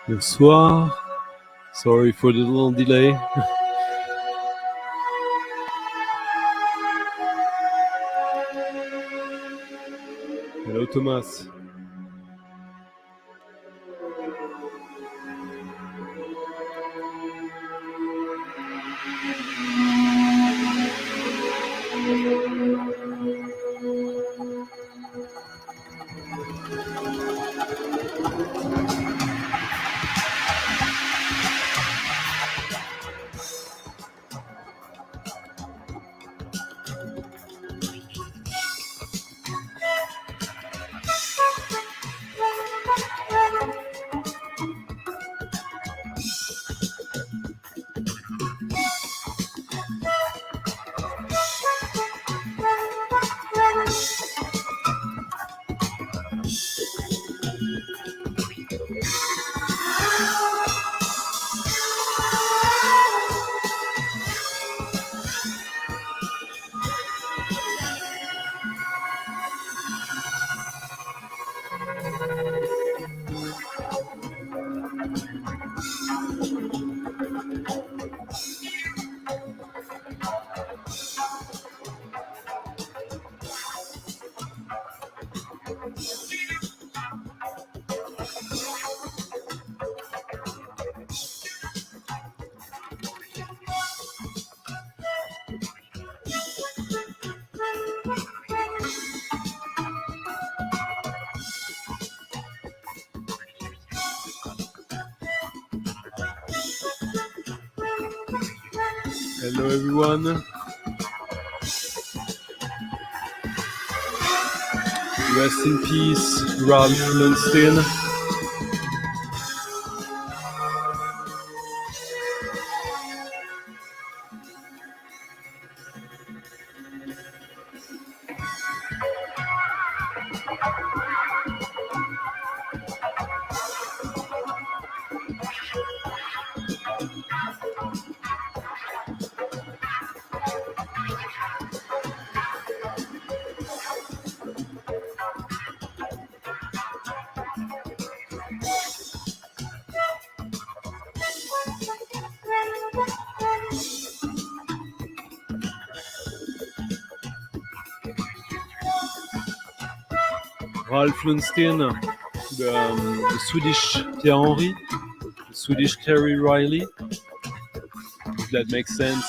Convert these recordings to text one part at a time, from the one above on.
Bonsoir. Sorry for the little delay. Hello, Thomas. Hello, everyone. Rest in peace, Ralph Lundsten. Ralph Lundsten, the Swedish Thierry Henry, the Swedish Terry Riley, if that makes sense.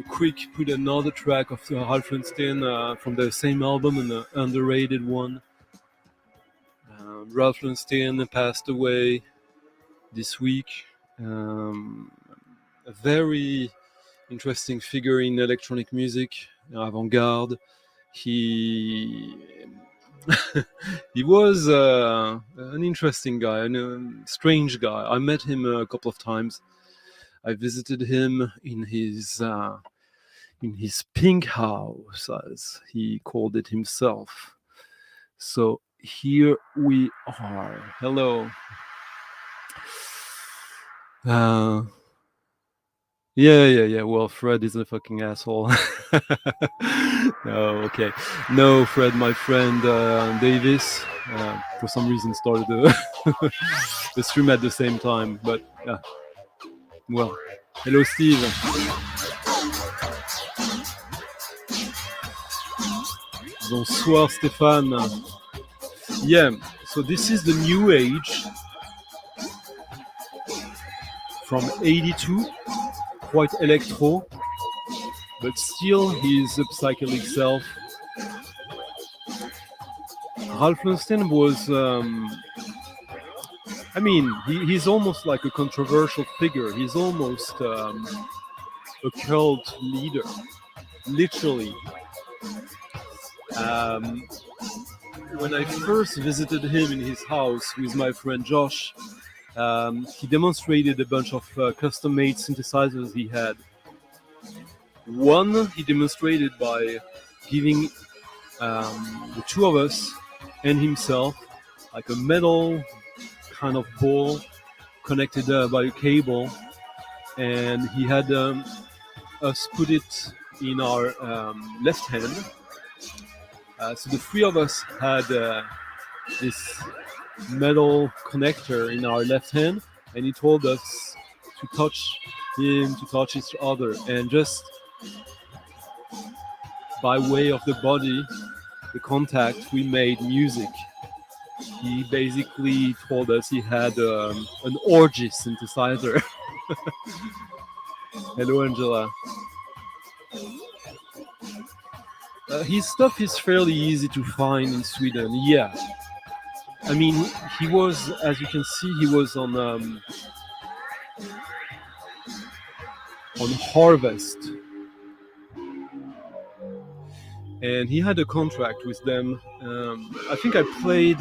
Quick put another track of Ralph Lundsten from the same album, an underrated one. Ralph Lundsten passed away this week. A very interesting figure in electronic music, avant-garde. He was an interesting guy, a strange guy. I met him a couple of times. I visited him in his pink house, as he called it himself. So here we are. Hello. Yeah. Well, Fred is a fucking asshole. No, okay. No, Fred, my friend Davis, for some reason started the stream at the same time. But well, hello, Steve. Bonsoir, Stéphane. Yeah, so this is the new age from 82, quite electro, but still his psychedelic self. Ralph Lundsten was, he's almost like a controversial figure. He's almost a cult leader, literally. When I first visited him in his house with my friend Josh, He demonstrated a bunch of custom-made synthesizers he had. One he demonstrated by giving the two of us and himself like a metal kind of ball connected by a cable, and he had us put it in our left hand. So the three of us had this metal connector in our left hand, and he told us to touch him, to touch each other, and just by way of the body, the contact, we made music. He basically told us he had an orgy synthesizer. Hello, Angela. His stuff is fairly easy to find in Sweden. Yeah, I mean, he was, as you can see, he was on Harvest, and he had a contract with them. I think I played.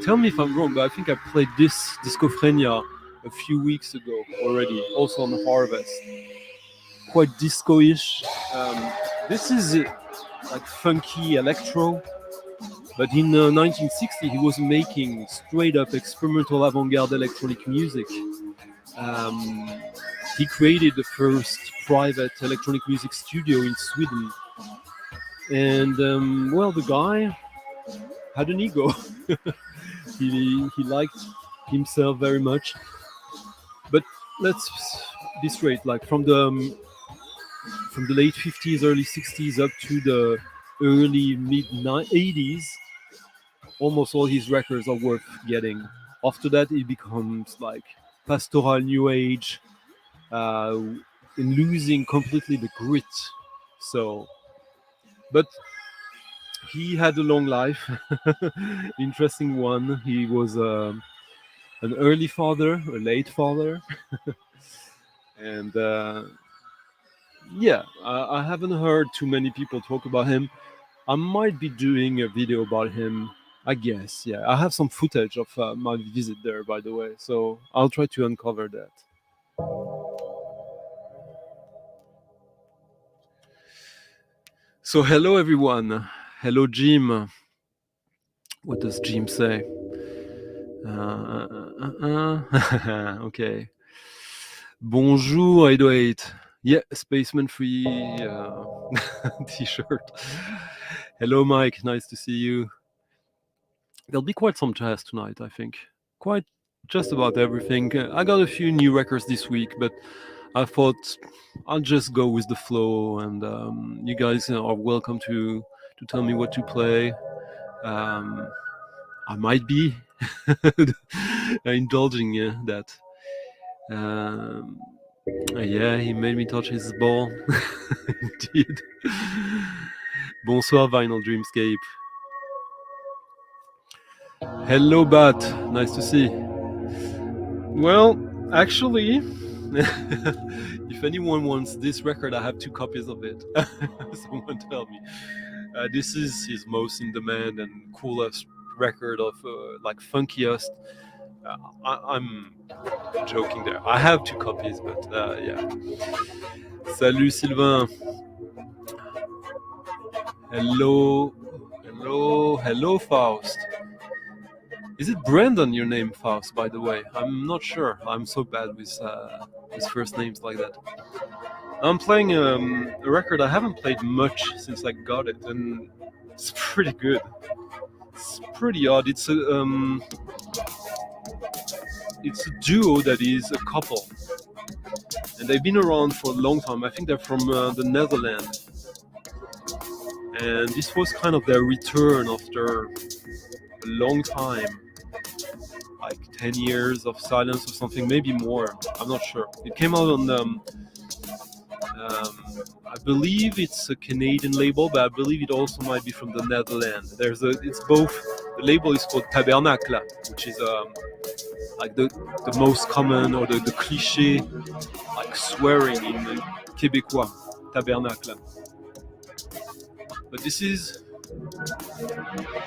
Tell me if I'm wrong, but I think I played this Discophrenia a few weeks ago already, also on Harvest. Quite disco-ish. This is like funky electro, but in 1960 he was making straight up experimental avant-garde electronic music. He created the first private electronic music studio in Sweden, and well, the guy had an ego. he liked himself very much, but let's be straight, like from the late 50s, early 60s up to the early mid 80s, almost all his records are worth getting. After that, it becomes like pastoral new age, and losing completely the grit. So, but he had a long life, interesting one. He was an early father, a late father, and yeah, I haven't heard too many people talk about him. I might be doing a video about him, I guess. Yeah, I have some footage of my visit there, by the way, so I'll try to uncover that. So hello everyone. Hello Jim. What does Jim say? Okay. Bonjour 808. Yeah, Spaceman Free t-shirt. Hello Mike, nice to see you. There'll be quite some jazz tonight, I think. Quite just about everything. I got a few new records this week, but I thought I'll just go with the flow, and you guys are welcome to tell me what to play. I might be indulging that. Yeah, he made me touch his ball. Indeed. Bonsoir, Vinyl Dreamscape. Hello, Bat. Nice to see. Well, actually, if anyone wants this record, I have 2 copies of it. Someone tell me. This is his most in-demand and coolest record of like funkiest. I'm joking there. I have 2 copies, but yeah. Salut Sylvain. Hello Faust. Is it Brandon your name, Faust, by the way? I'm not sure. I'm so bad with first names like that. I'm playing a record I haven't played much since I got it, and it's pretty good. It's pretty odd. It's a duo that is a couple, and they've been around for a long time. I think they're from the Netherlands, and this was kind of their return after a long time, like 10 years of silence or something, maybe more. I'm not sure. It came out on I believe it's a Canadian label, but I believe it also might be from the Netherlands. It's both. The label is called Tabernacle, which is like the most common, or the cliché, like swearing in Québécois, Tabernacle. But this is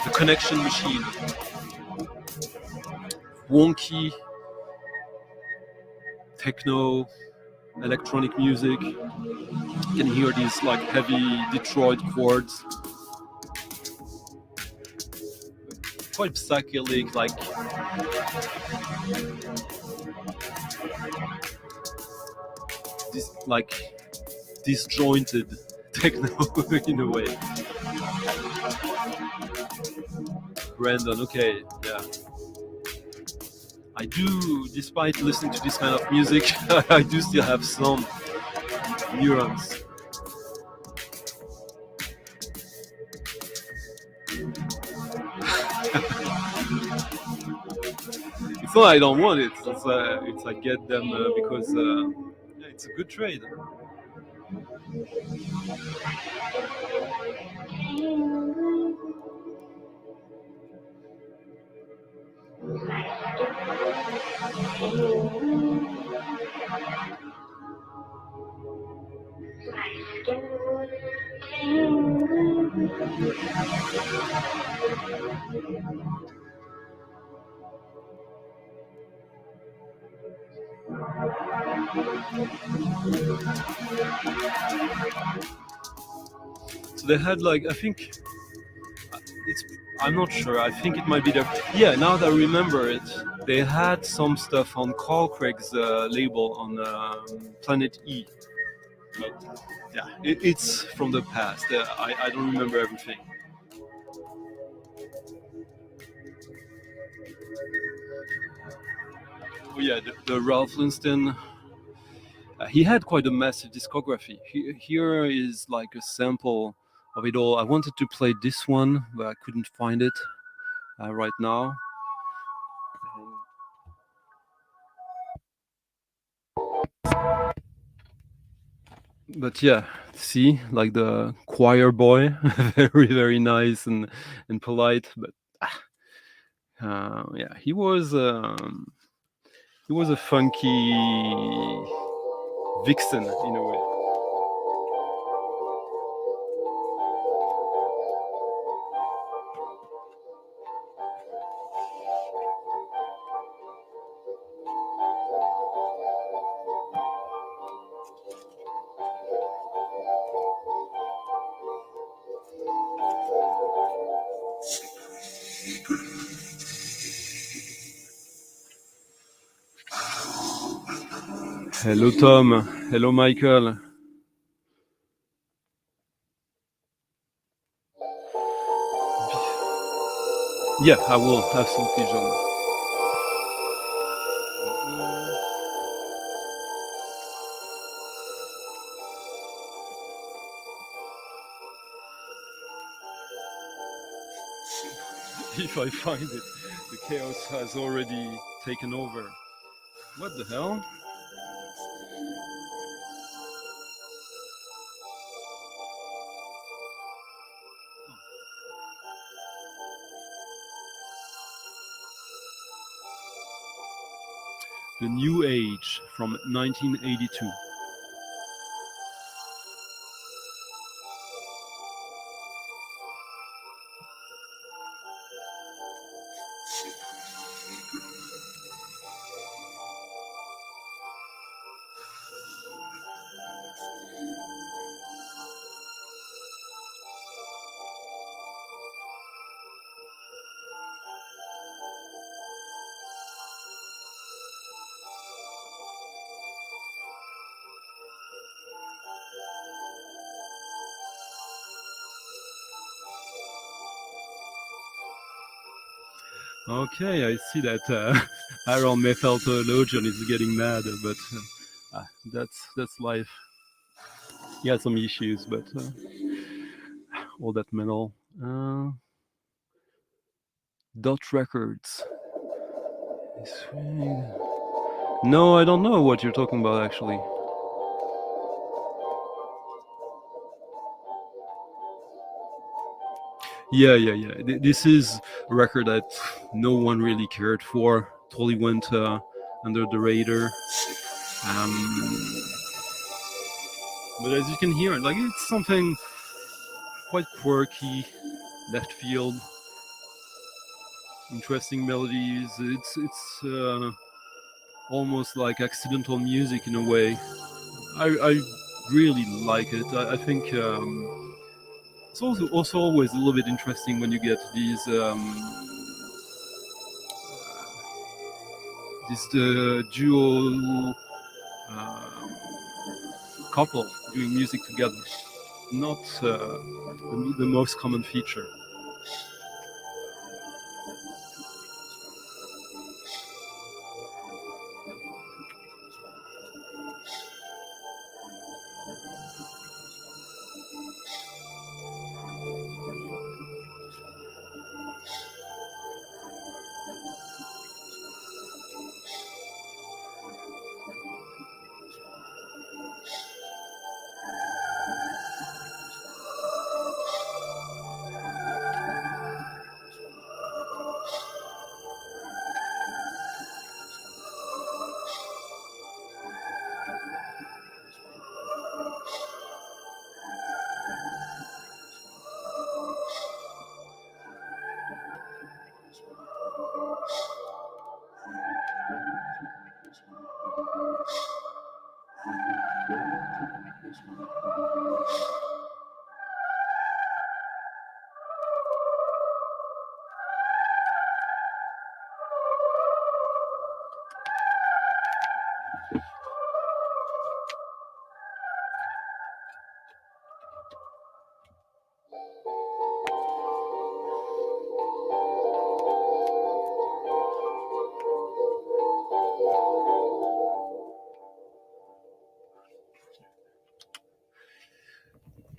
the Connection Machine. wonky techno electronic music. You can hear these like heavy Detroit chords, quite psychedelic, like this, like disjointed techno in a way. Brandon, okay, yeah. I do, despite listening to this kind of music, I do still have some neurons. It's not I don't want it, it's I get them because yeah, it's a good trade. So they had like, I think it's, I'm not sure, I think it might be there. Yeah, now that I remember it, they had some stuff on Carl Craig's label on Planet E. But yeah, it's from the past. I don't remember everything. Oh yeah, the Ralph Lundsten. He had quite a massive discography. Here is like a sample of it all. I wanted to play this one, but I couldn't find it right now. But yeah, see, like the choir boy, very, very nice and polite. But yeah, he was a funky vixen in a way. Hello Tom, hello Michael. Yeah, I will absolutely, John. If I find it, the chaos has already taken over. What the hell? The New Age from 1982. Okay, I see that Aaron Metal Theologian is getting mad, but that's life. He had some issues, but all that metal. Dot Records. No, I don't know what you're talking about actually. Yeah. This is a record that no one really cared for. Totally went under the radar. But as you can hear, like it's something quite quirky, left field. interesting melodies. It's almost like accidental music in a way. I really like it. I think it's also always a little bit interesting when you get this duo couple doing music together. Not the most common feature.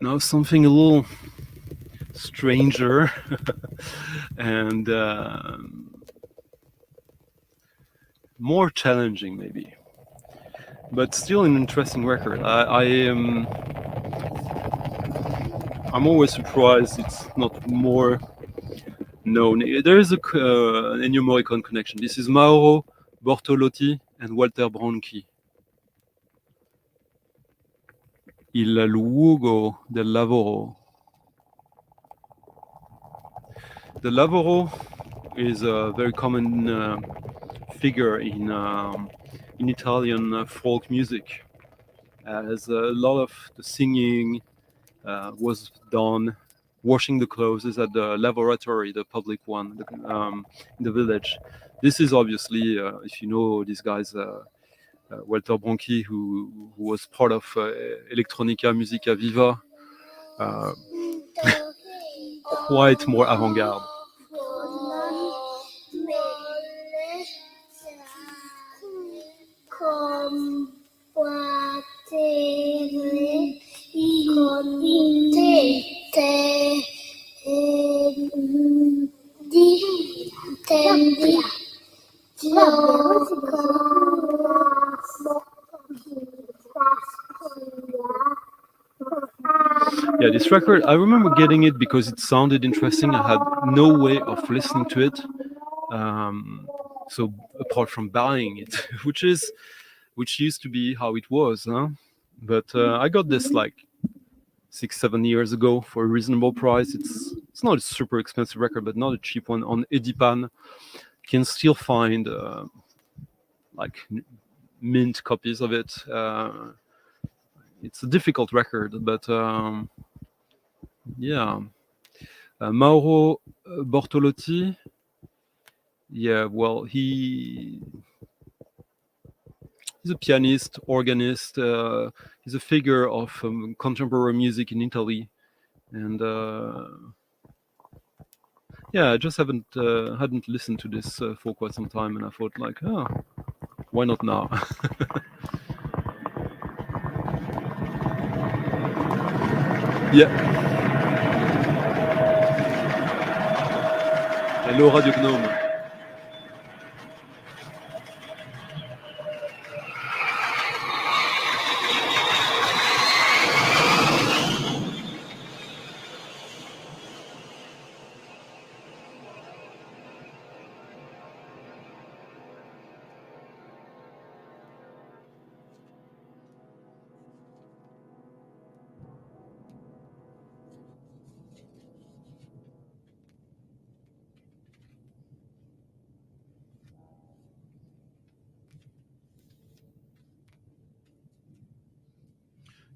Now something a little stranger and more challenging maybe, but still an interesting record. I'm always surprised it's not more known. There is an Ennio Morricone connection. This is Mauro Bortolotti and Walter Bronchi. Il luogo del lavoro. The lavoro is a very common figure in Italian folk music, as a lot of the singing was done washing the clothes at the laboratory, the public one in the village. This is obviously, if you know these guys, Walter Bronchi, who was part of Electronica Musica Viva, quite more avant-garde. Yeah, this record, I remember getting it because it sounded interesting. I had no way of listening to it. So apart from buying it, which used to be how it was, huh? But I got this like 6-7 years ago for a reasonable price. It's not a super expensive record, but not a cheap one on Edipan. You can still find like mint copies of it. It's a difficult record, but yeah. Mauro Bortolotti. Yeah, well, he's a pianist, organist. He's a figure of contemporary music in Italy, and yeah, I just hadn't listened to this for quite some time, and I thought like, oh, why not now? Yeah. Hello Radio Gnome.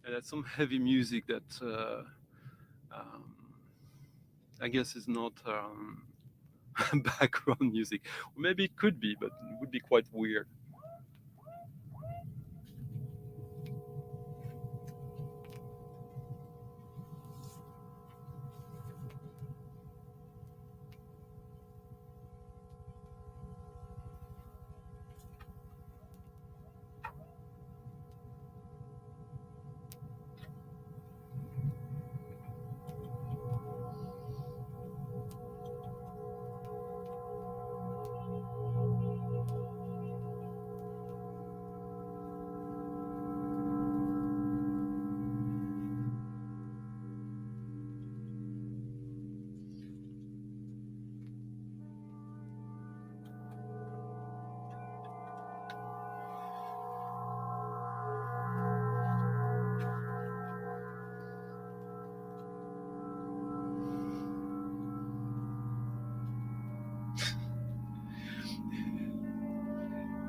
And that's some heavy music that I guess is not background music. Or maybe it could be, but it would be quite weird.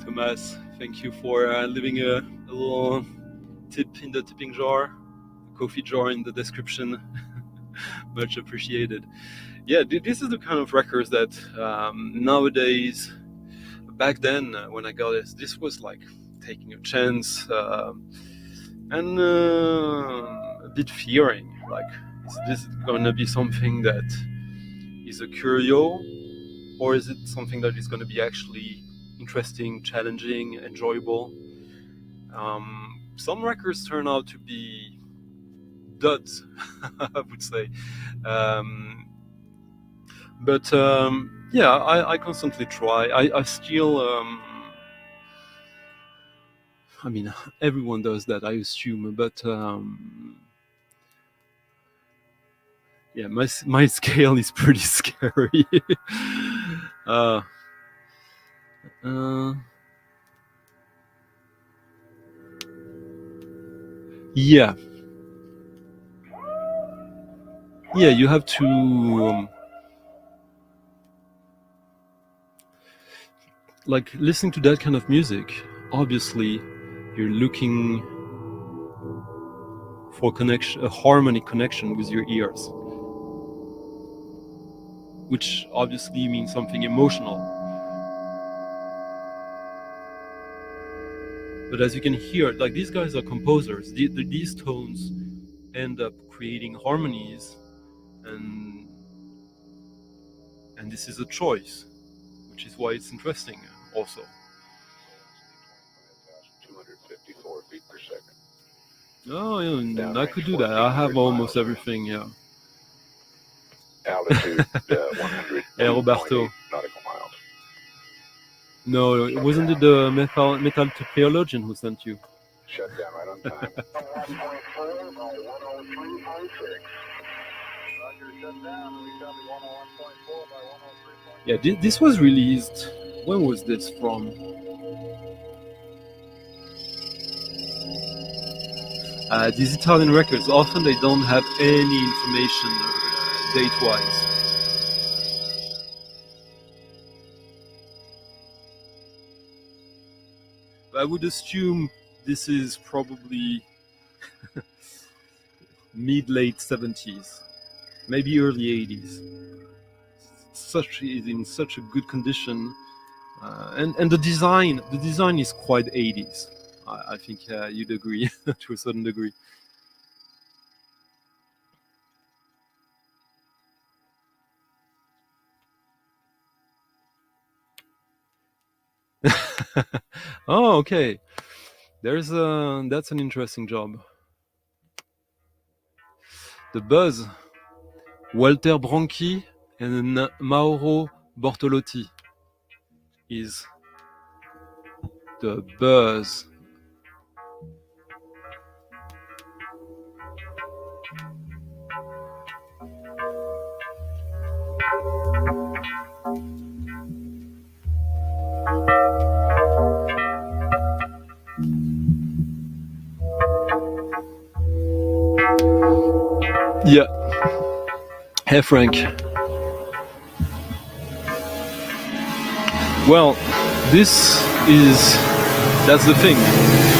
Thomas, thank you for leaving a little tip in the tipping jar, coffee jar in the description. Much appreciated. Yeah, this is the kind of records that nowadays, back then when I got this was like taking a chance and a bit fearing, like, is this going to be something that is a curio, or is it something that is going to be actually interesting, challenging, enjoyable? Some records turn out to be duds, I would say. But yeah, I constantly try. I still, I mean, everyone does that, I assume, but yeah, my scale is pretty scary. Yeah. Yeah, you have to like listening to that kind of music. Obviously, you're looking for connection, a harmonic connection with your ears, which obviously means something emotional. But as you can hear, like, these guys are composers. These tones end up creating harmonies, and this is a choice, which is why it's interesting also. 254 feet per second. Oh, yeah, I could do that. I have almost everything, yeah. Altitude 100 Hey, Roberto. nautical miles. No, wasn't it the metal theologian who sent you? Shut down right on time. 1.4 by 103.6. Yeah, this was released. When was this from? These Italian records, often they don't have any information date-wise. I would assume this is probably mid-late 70s, maybe early 80s. Is in such a good condition, and the design is quite 80s. I think you'd agree to a certain degree. Oh, okay. That's an interesting job. The Buzz, Walter Branchi and Mauro Bortolotti is The Buzz. Yeah. Hey, Frank. Well, that's the thing.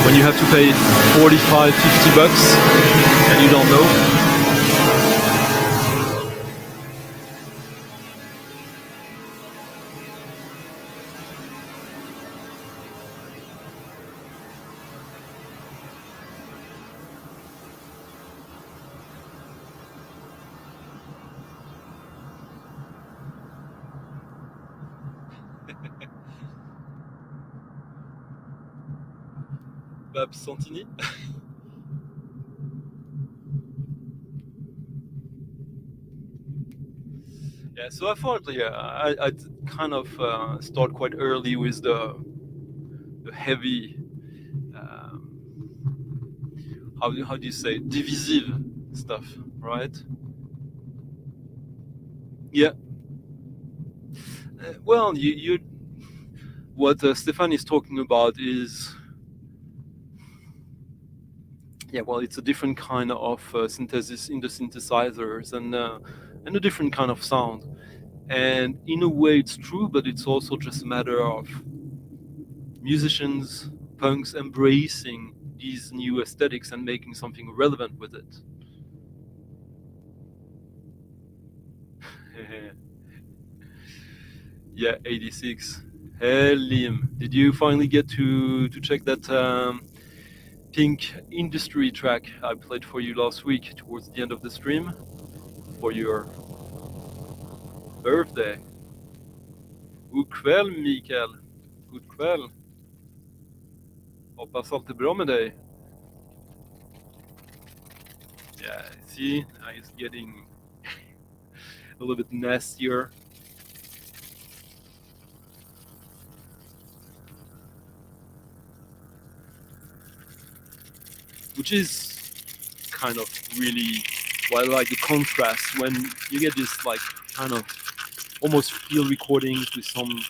when you have to pay 45, 50 bucks and you don't know. Santini. Yeah, so I thought, I kind of start quite early with the heavy, how do you say, divisive stuff, right? Yeah. Well, you what Stefan is talking about is, yeah, well, it's a different kind of synthesis in the synthesizers and a different kind of sound. And in a way, it's true, but it's also just a matter of musicians, punks embracing these new aesthetics and making something relevant with it. Yeah, 86. Hey, Liam, did you finally get to check that Pink Industry track I played for you last week towards the end of the stream for your birthday? God kväll, Mikael. God kväll. Hoppas allt är bra med dig. Yeah, see, now it's getting a little bit nastier. Which is kind of really why I like the contrast when you get this like kind of almost field recordings with some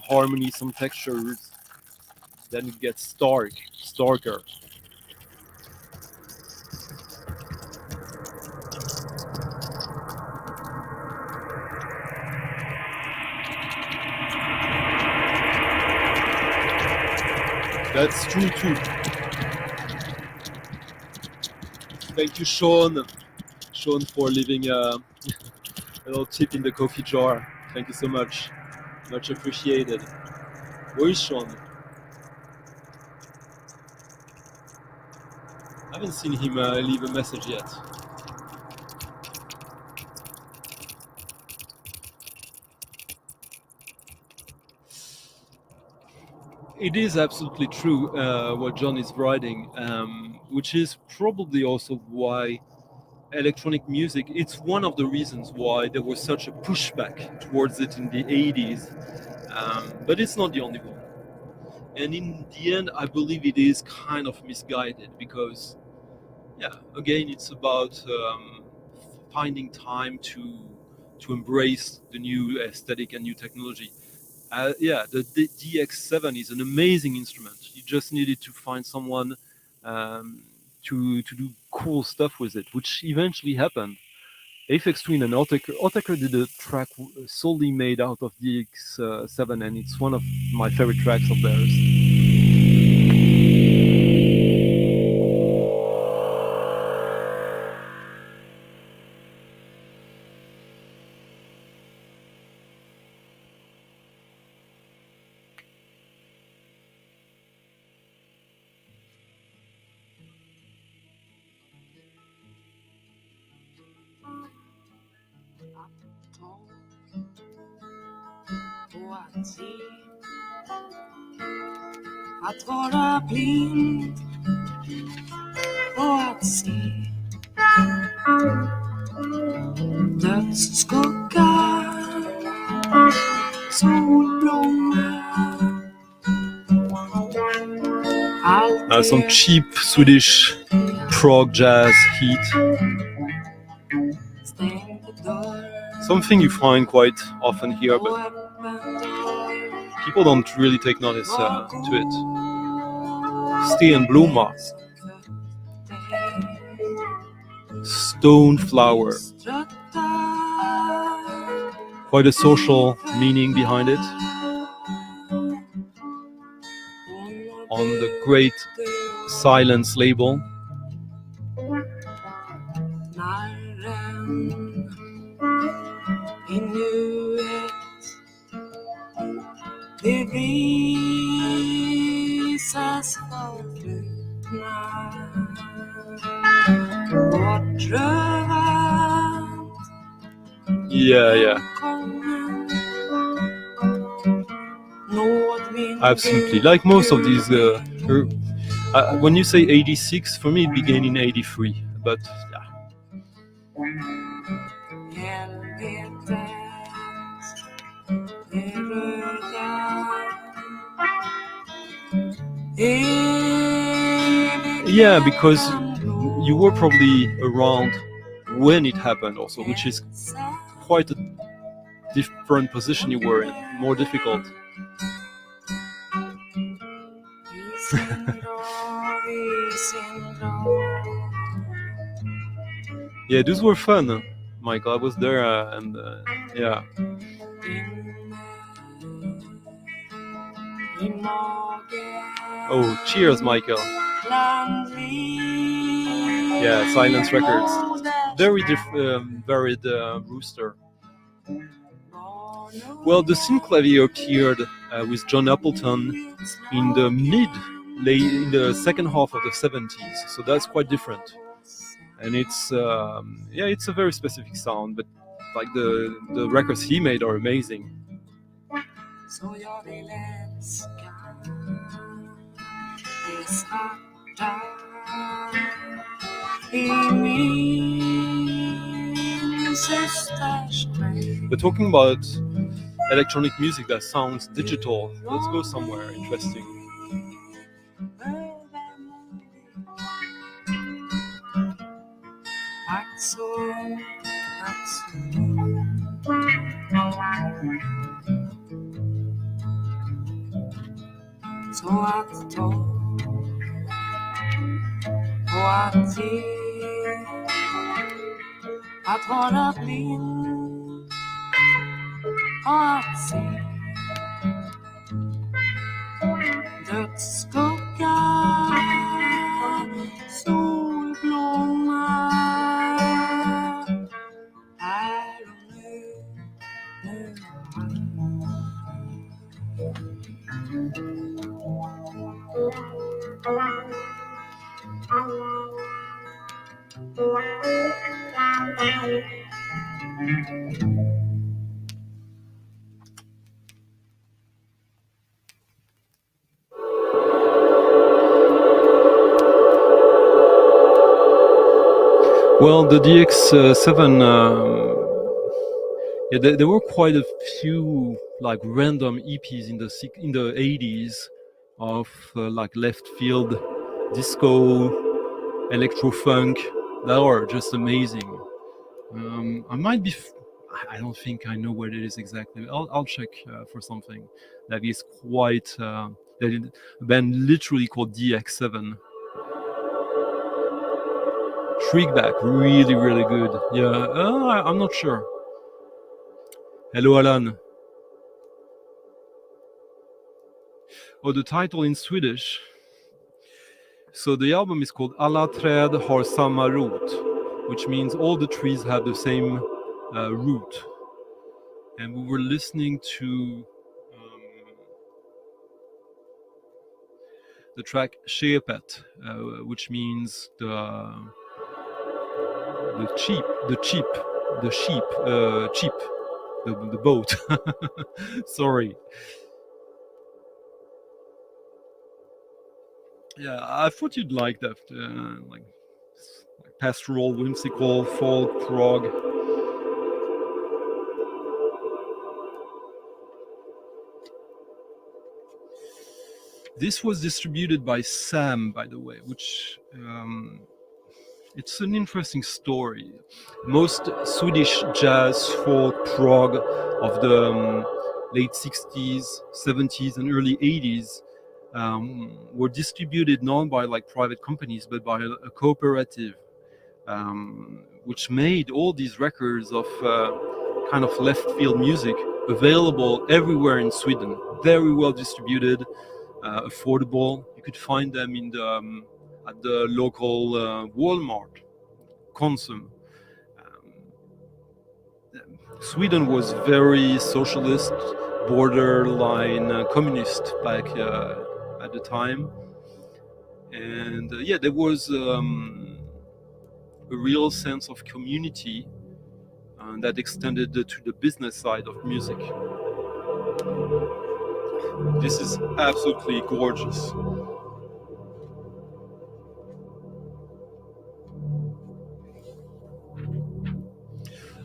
harmony, some textures, then it gets starker. That's true too. Thank you, Sean, for leaving a little tip in the coffee jar. Thank you so much. Much appreciated. Where is Sean? I haven't seen him leave a message yet. It is absolutely true what John is writing, which is probably also why electronic music, it's one of the reasons why there was such a pushback towards it in the 80s, but it's not the only one. And in the end, I believe it is kind of misguided because, yeah, again, it's about finding time to embrace the new aesthetic and new technology. Yeah, the DX7 is an amazing instrument. You just needed to find someone to do cool stuff with it, which eventually happened. Aphex Twin and Otaker did a track solely made out of DX7, and it's one of my favorite tracks of theirs. Att vara blind och att se dödsskuggar, solblomma. Some cheap Swedish prog jazz heat. Something you find quite often here, but people don't really take notice to it. Sten Blomma. Stone flower. Quite a social meaning behind it. On the great Silence label. Narren i nuet, det visas förflutna. Bortrövat Yeah. gången. Nåd min Absolutely. Like most of these, when you say 86, for me it began in 83. But yeah. helvetet är röda. Yeah, because you were probably around when it happened also, which is quite a different position you were in, more difficult. Yeah, those were fun, Michael. I was there, and yeah. Oh, cheers, Michael. Yeah, Silence Records. Very varied rooster. Well, the synclavier appeared with John Appleton in the in the second half of the 70s, so that's quite different. And it's it's a very specific sound, but like the records he made are amazing. Så jag vill älska det svarta i min systers själ. But talking about electronic music that sounds digital, let's go somewhere interesting. Så att ta och att ge, att vara blind och att se dödsskugga, solblomma här och nu och här. Well, the DX7, there were quite a few like random EPs in the 80s of like left field disco, electro funk that are just amazing. I might be. I don't think I know what it is exactly. I'll check for something that is quite. A band literally called DX7. Shriekback, really, really good. Yeah, I'm not sure. Hello, Alan. Oh, the title in Swedish. So the album is called Alla träd har samma rot, which means all the trees have the same root. And we were listening to the track Skeppet, which means the boat. Sorry. Yeah, I thought you'd like that, like pastoral, whimsical, folk, prog. This was distributed by Sam, by the way, which it's an interesting story. Most Swedish jazz, folk, prog of the late 60s, 70s, and early 80s were distributed not by like private companies, but by a cooperative, which made all these records of kind of left field music available everywhere in Sweden. Very well distributed, affordable. You could find them in the at the local Walmart, Consum. Sweden was very socialist, borderline communist back at the time, and there was a real sense of community that extended to the business side of music. This is absolutely gorgeous.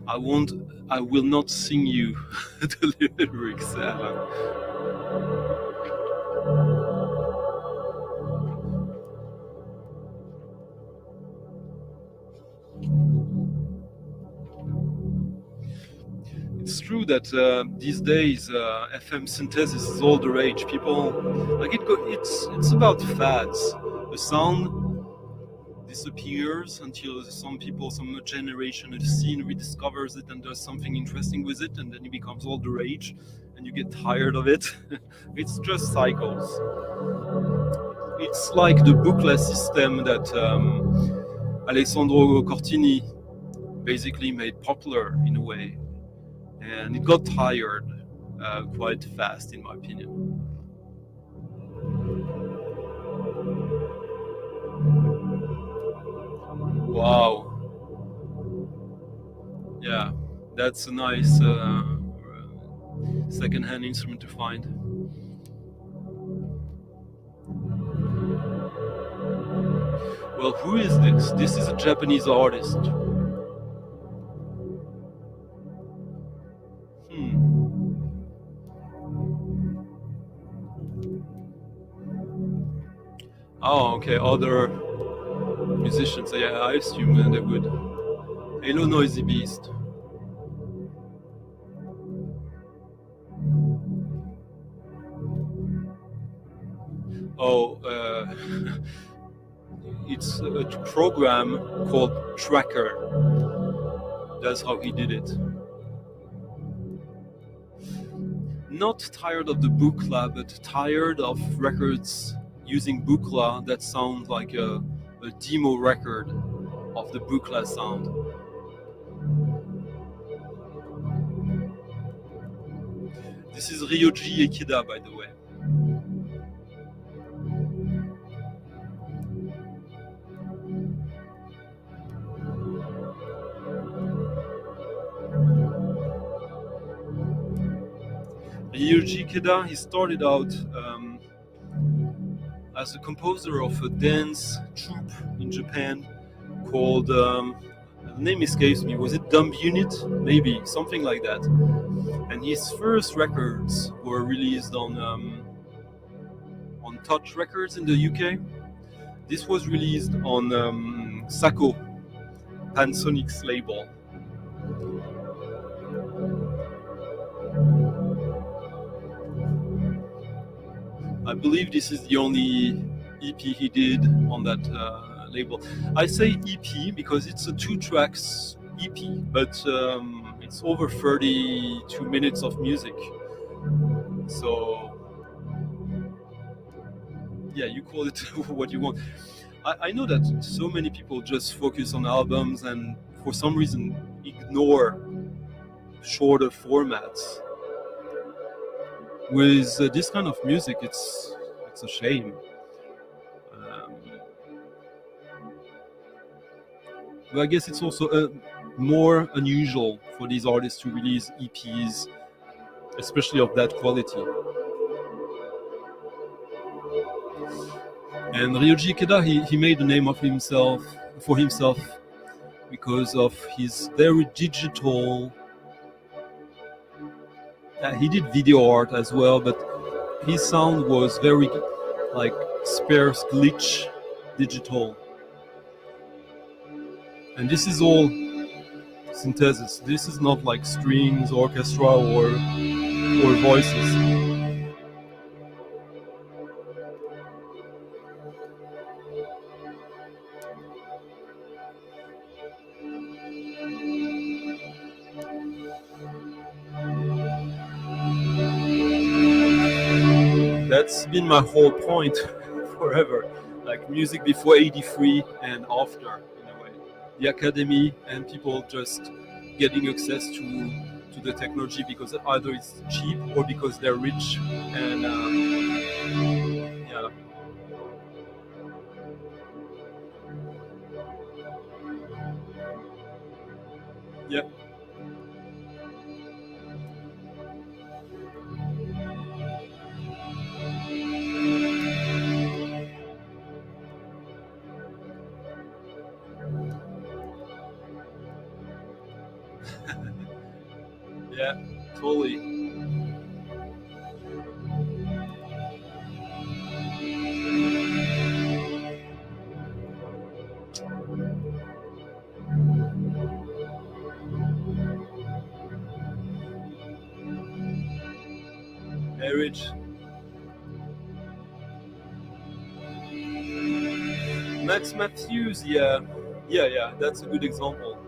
I will not sing you the lyrics, Alan. It's true that these days FM synthesis is all the rage. People like it. It's about fads. The sound disappears until some generation of the scene rediscovers it and does something interesting with it, and then it becomes all the rage, and you get tired of it. It's just cycles. It's like the booklet system that Alessandro Cortini basically made popular in a way, and it got tired quite fast, in my opinion. Wow. Yeah, that's a nice second-hand instrument to find. Well, who is this? This is a Japanese artist. Oh, okay, other musicians. Yeah, I assume they would. Hello, Noisy Beast. Oh, it's a program called Tracker. That's how he did it. Not tired of the Buchla, but tired of records using Buchla that sound like a demo record of the Buchla sound. This is Ryoji Ikeda, by the way. Ryoji Ikeda, he started out as a composer of a dance troupe in Japan called, the name escapes me, was it Dumb Unit? Maybe, something like that. And his first records were released on Touch Records in the UK. This was released on Sako, Pansonic's label. I believe this is the only EP he did on that label. I say EP because it's a 2 tracks EP, but it's over 32 minutes of music. So, yeah, you call it what you want. I know that so many people just focus on albums and for some reason ignore shorter formats. With this kind of music, it's a shame. But I guess it's also more unusual for these artists to release EPs, especially of that quality. And Ryoji Ikeda, he made a name of for himself because of his very digital. He did video art as well, but his sound was very like sparse, glitch, digital. And this is all synthesis. This is not like strings, orchestra, or voices. That's been my whole point forever. Like, like music before '83 and after, in a way. The academy and people just getting access to the technology because either it's cheap or because they're rich, and yeah. Yeah. Yeah, totally. Marriage. Max Matthews, yeah, that's a good example.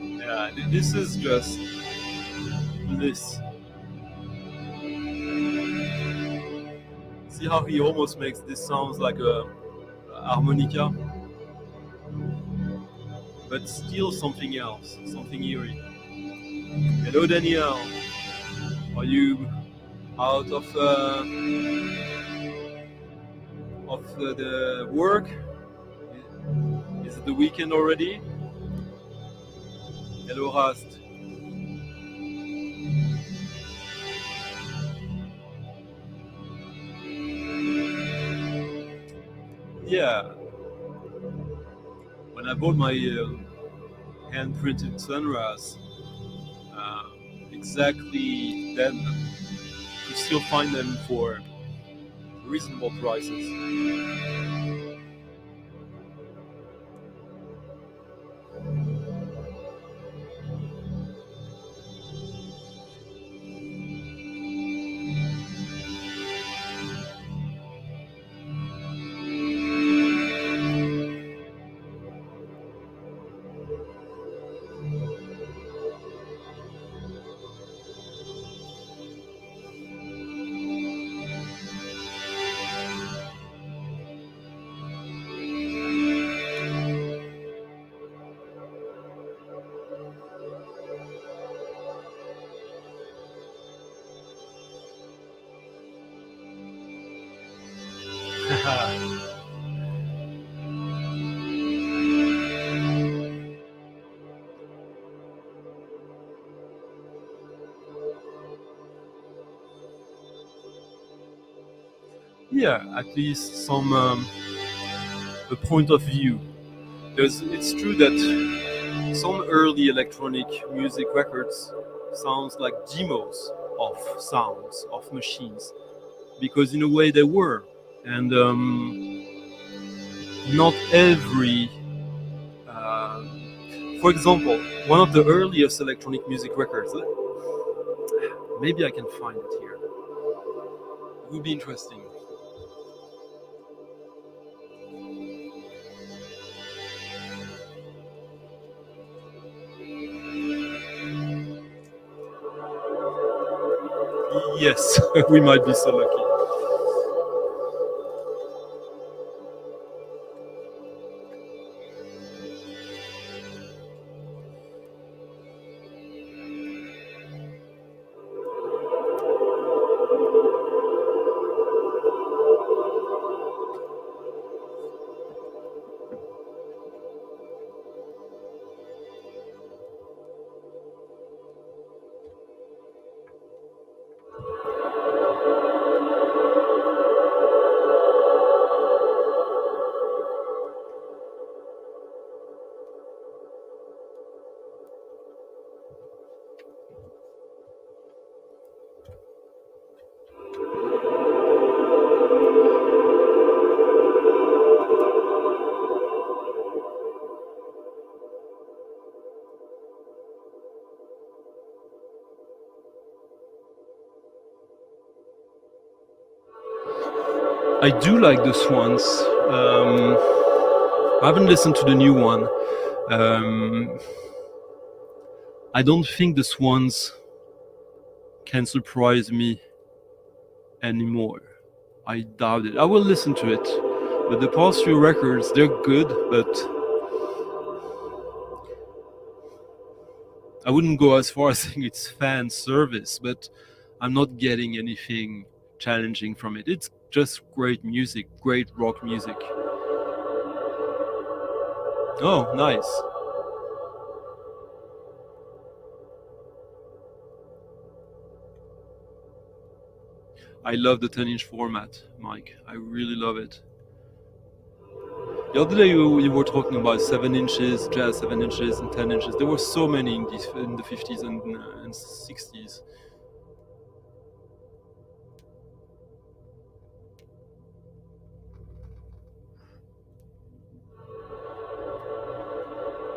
Yeah, this is just bliss. See how he almost makes this sounds like a harmonica, but still something else, something eerie. Hello, Danielle. Are you out of the work? Is it the weekend already? Hello, Rast. Yeah. When I bought my hand-printed sunrise, exactly then, you could still find them for reasonable prices. Yeah, at least some a point of view. It's true that some early electronic music records sounds like demos of sounds of machines, because in a way they were, and not every. For example, one of the earliest electronic music records. Maybe I can find it here. It would be interesting. Yes, we might be so lucky. I do like the Swans. I haven't listened to the new one. I don't think the Swans can surprise me anymore. I doubt it. I will listen to it, but the past few records, they're good, but I wouldn't go as far as saying it's fan service, but I'm not getting anything challenging from it. It's just great music, great rock music. Oh, nice. I love the 10-inch format, Mike. I really love it. The other day you were talking about 7 inches, jazz 7 inches and 10 inches. There were so many in the 50s and 60s.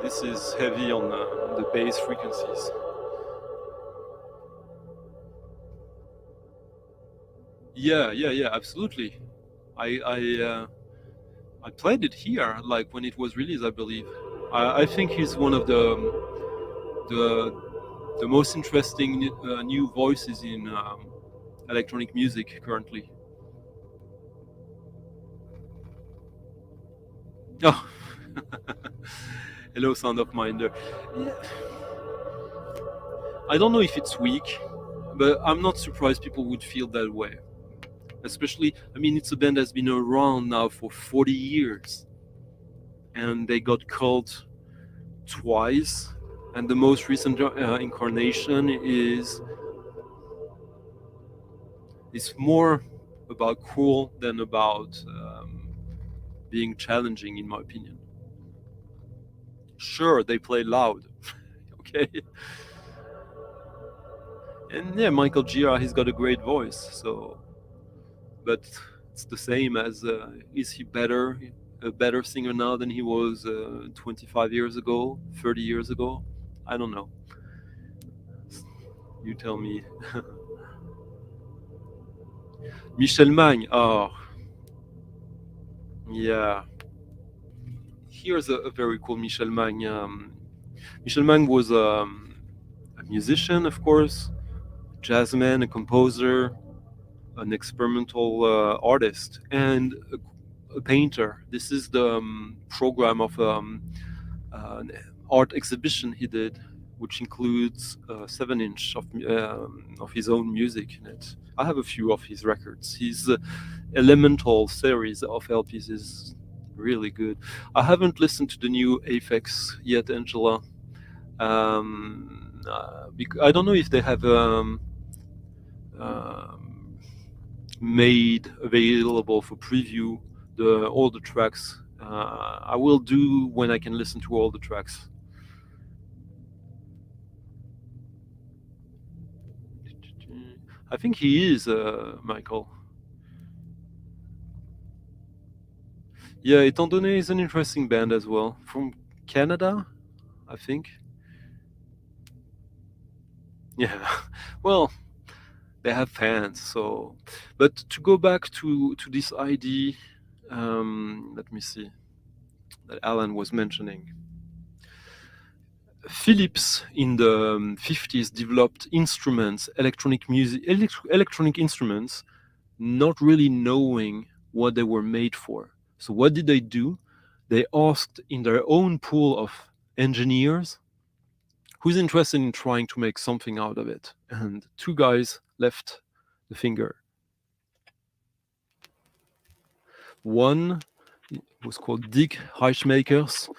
This is heavy on the bass frequencies. Yeah, absolutely. I played it here, like when it was released, I believe. I think he's one of the most interesting new voices in electronic music currently. Oh, hello, Sound of Minder. Yeah. I don't know if it's weak, but I'm not surprised people would feel that way. Especially, I mean, it's a band that's been around now for 40 years. And they got called twice. And the most recent incarnation is more about cool than about being challenging, in my opinion. Sure, they play loud. Okay. And yeah, Michael Gira, he's got a great voice, so... But it's the same as, is he a better singer now than he was 25 years ago, 30 years ago? I don't know. You tell me. Michel Magne, oh. Yeah. Here's a very cool Michel Magne. Michel Magne was a musician, of course, jazzman, a composer, an experimental artist, and a painter. This is the program of an art exhibition he did, which includes 7-inch of his own music in it. I have a few of his records. His Elemental series of LPs is really good. I haven't listened to the new Aphex yet, Angela. I don't know if they have made available for preview all the tracks. I will do when I can listen to all the tracks. I think he is Michael. Yeah, Étant Donné is an interesting band as well. From Canada, I think. Yeah, well, they have fans, so... But to go back to this idea, let me see, that Alan was mentioning. Philips in the 50s developed instruments, electronic instruments, not really knowing what they were made for. So what did they do? They asked in their own pool of engineers, who's interested in trying to make something out of it? And 2 guys left the finger. One was called Dick Heichmakers,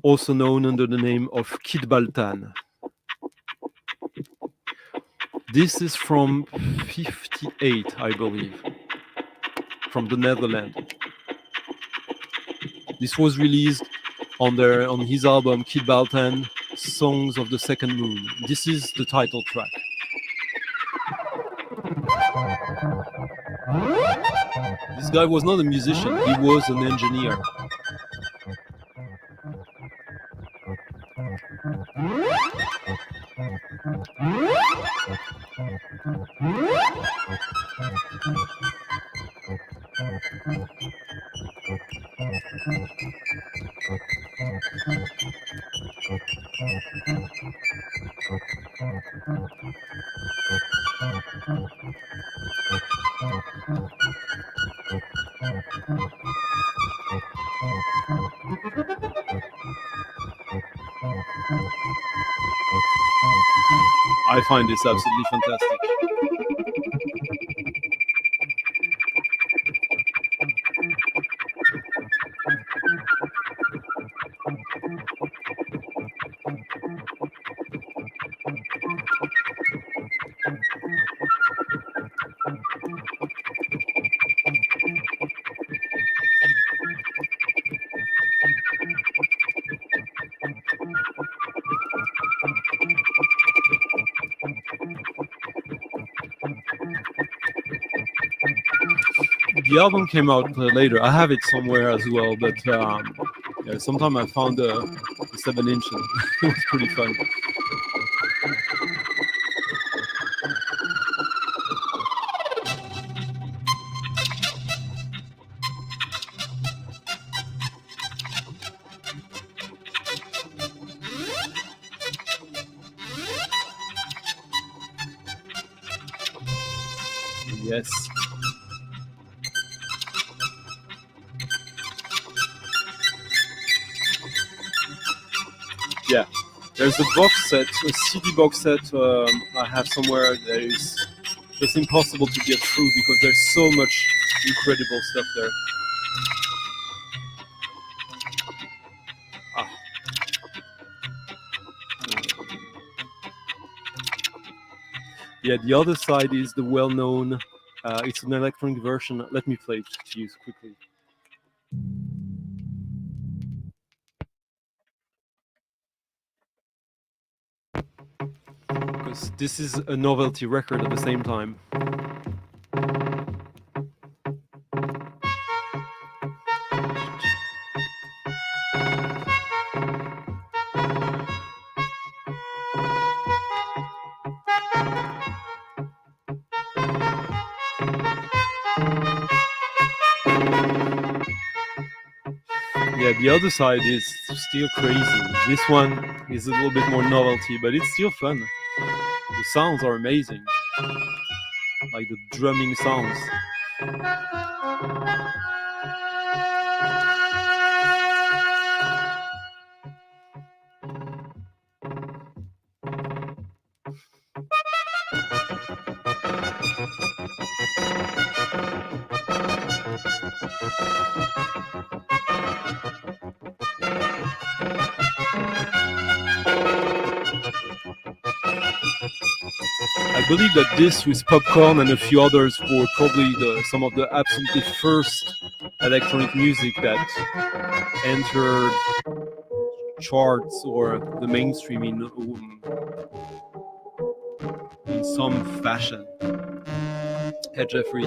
also known under the name of Kid Baltan. This is from 58, I believe, from the Netherlands. This was released on his album Kid Baltan, Songs of the Second Moon. This is the title track. This guy was not a musician, he was an engineer. find this absolutely fantastic. The album came out later. I have it somewhere as well, but yeah, sometime I found the 7-inch. It was pretty fun. Yes. Yeah, there's a box set, a CD box set I have somewhere that is just impossible to get through because there's so much incredible stuff there. Ah. Yeah, the other side is the well-known, it's an electronic version. Let me play it to you quickly. Because this is a novelty record at the same time. Yeah, the other side is still crazy. This one is a little bit more novelty, but it's still fun. The sounds are amazing. Like the drumming sounds. I believe that this with Popcorn and a few others were probably some of the absolutely first electronic music that entered charts or the mainstream in some fashion. Hey Jeffrey.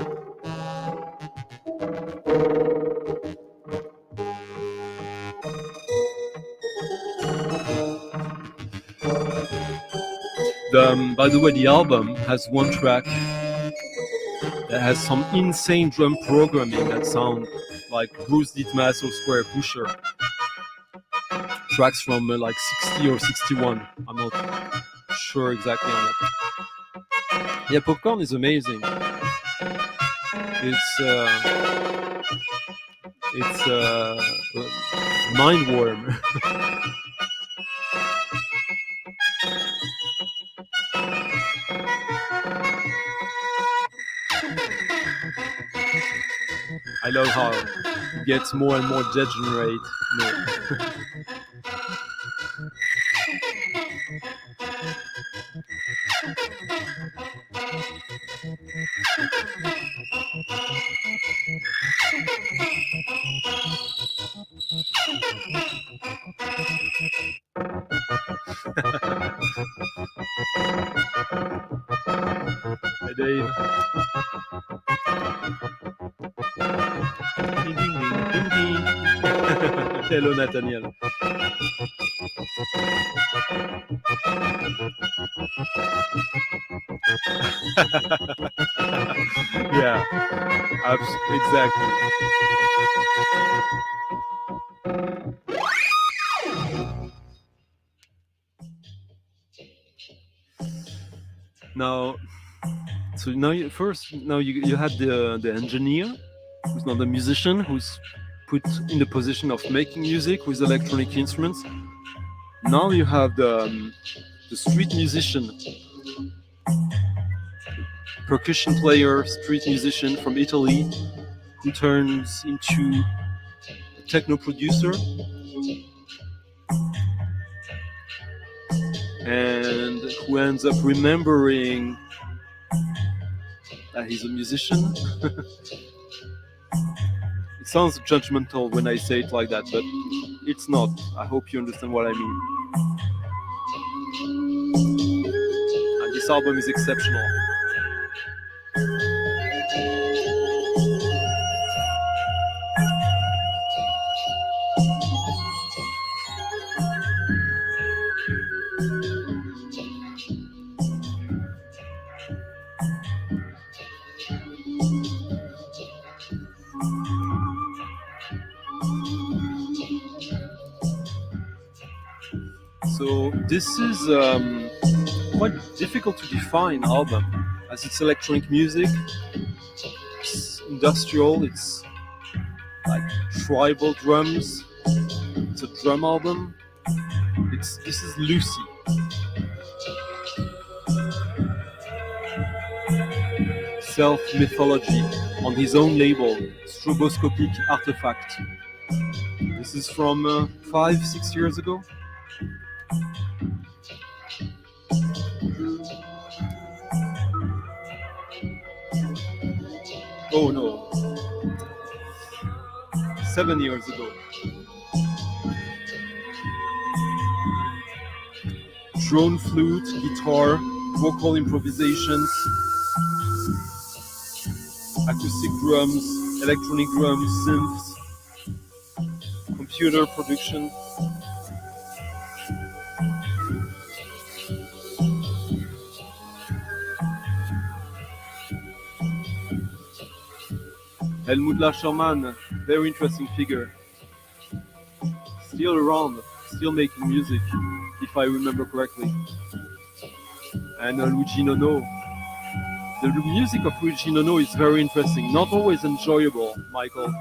By the way, the album has one track that has some insane drum programming that sound like Bruce Dittmaster or Square Pusher. Tracks from like 60 or 61. I'm not sure exactly on it. Yeah, Popcorn is amazing. It's mind-warm. I love how it gets more and more degenerate. Hey Dave. Ding, ding, ding, ding, ding. Hello Nathaniel. Yeah, exactly. Now, so now you had the engineer, who's not a musician, who's put in the position of making music with electronic instruments. Now you have the street musician percussion player, street musician from Italy, who turns into a techno producer and who ends up remembering that he's a musician. It sounds judgmental when I say it like that, but it's not. I hope you understand what I mean. And this album is exceptional. So this is quite difficult to define album, as it's electronic music, it's industrial, it's like tribal drums, it's a drum album. This is Lucy. Self-mythology on his own label, Stroboscopic Artifact. This is from 5-6 years ago. Oh no, 7 years ago. Drone flute, guitar, vocal improvisations, acoustic drums, electronic drums, synths, computer production. Helmut Laschermann, very interesting figure. Still around, still making music, if I remember correctly. And Luigi Nono. The music of Luigi Nono is very interesting, not always enjoyable, Michael.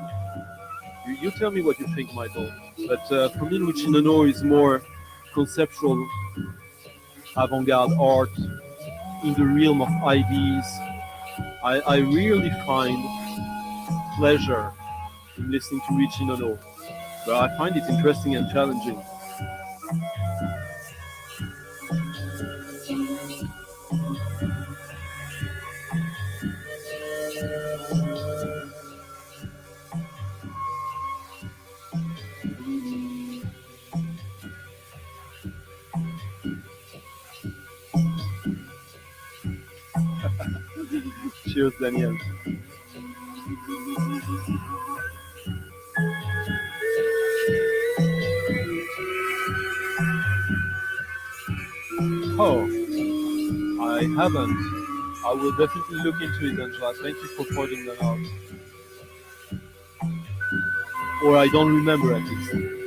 You tell me what you think, Michael. But for me, Luigi Nono is more conceptual avant-garde art in the realm of ideas. I really find pleasure in listening to Luigi Nono, but I find it interesting and challenging. Cheers, Daniel. Oh, I haven't. I will definitely look into it, Angela. Thank you for pointing that out. Or I don't remember at least.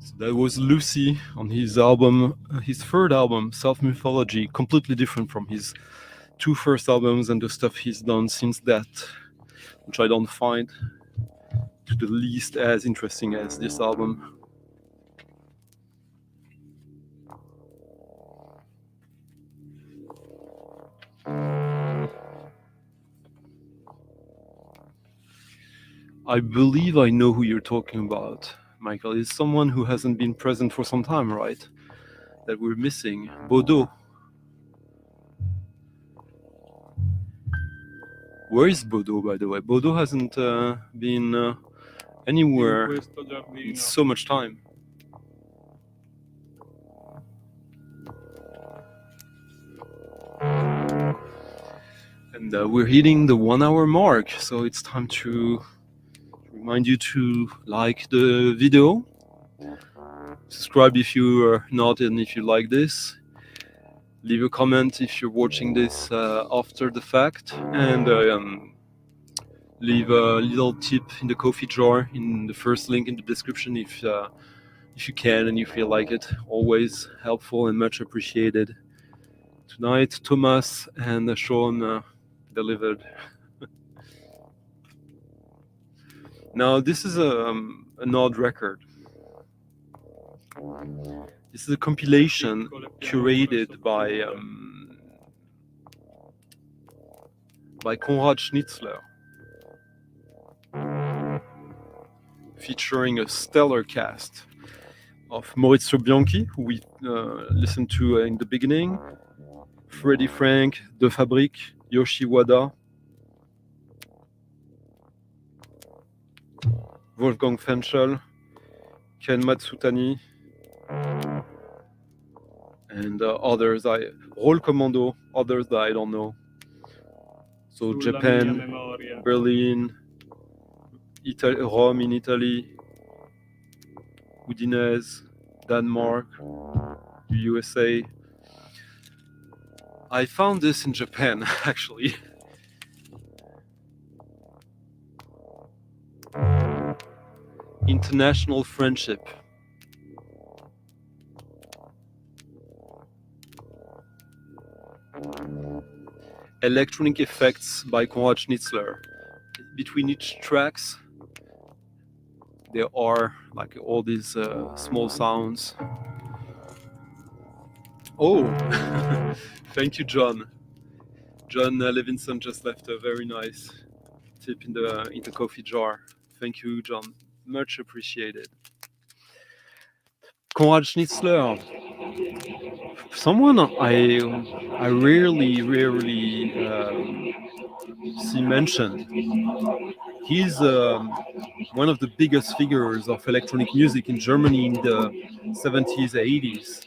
So that was Lucy on his album, his third album, Self Mythology, completely different from his two first albums and the stuff he's done since that, which I don't find to the least as interesting as this album. I believe I know who you're talking about, Michael. It's someone who hasn't been present for some time, right? That we're missing. Bodo. Where is Bodo, by the way? Bodo hasn't been anywhere in so much time. And we're hitting the 1 hour mark, so it's time to remind you to like the video, subscribe if you are not and if you like this, leave a comment if you're watching this after the fact, and leave a little tip in the coffee jar in the first link in the description if you can and you feel like it. Always helpful and much appreciated. Tonight Thomas and Sean delivered. Now this is an odd record. This is a compilation curated by Konrad Schnitzler, featuring a stellar cast of Maurizio Bianchi, who we listened to in the beginning, Freddie Frank, De Fabrique, Yoshi Wada, Wolfgang Fenchel, Ken Matsutani, and others. Roll Commando, others that I don't know. So Japan, Berlin, Rome in Italy, Udinese, Denmark, USA. I found this in Japan, actually. International Friendship. Electronic effects by Konrad Schnitzler. Between each tracks, there are like all these small sounds. Oh, thank you, John. John Levinson just left a very nice tip in the coffee jar. Thank you, John. Much appreciated. Konrad Schnitzler, someone I rarely see mentioned. He's one of the biggest figures of electronic music in Germany in the 70s, 80s.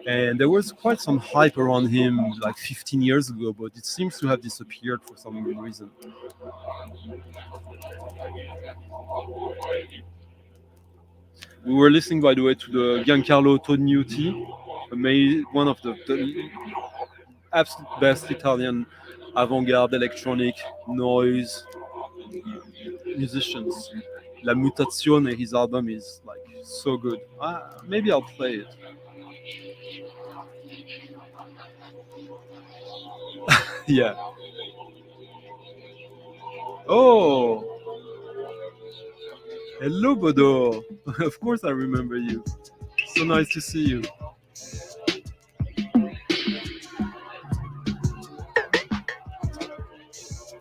And there was quite some hype around him like 15 years ago, but it seems to have disappeared for some reason. We were listening, by the way, to the Giancarlo Tognuti, one of the absolute best Italian avant-garde electronic noise musicians. La Mutazione, his album is like so good. Maybe I'll play it. Yeah. Oh, hello, Bodo. Of course I remember you. So nice to see you.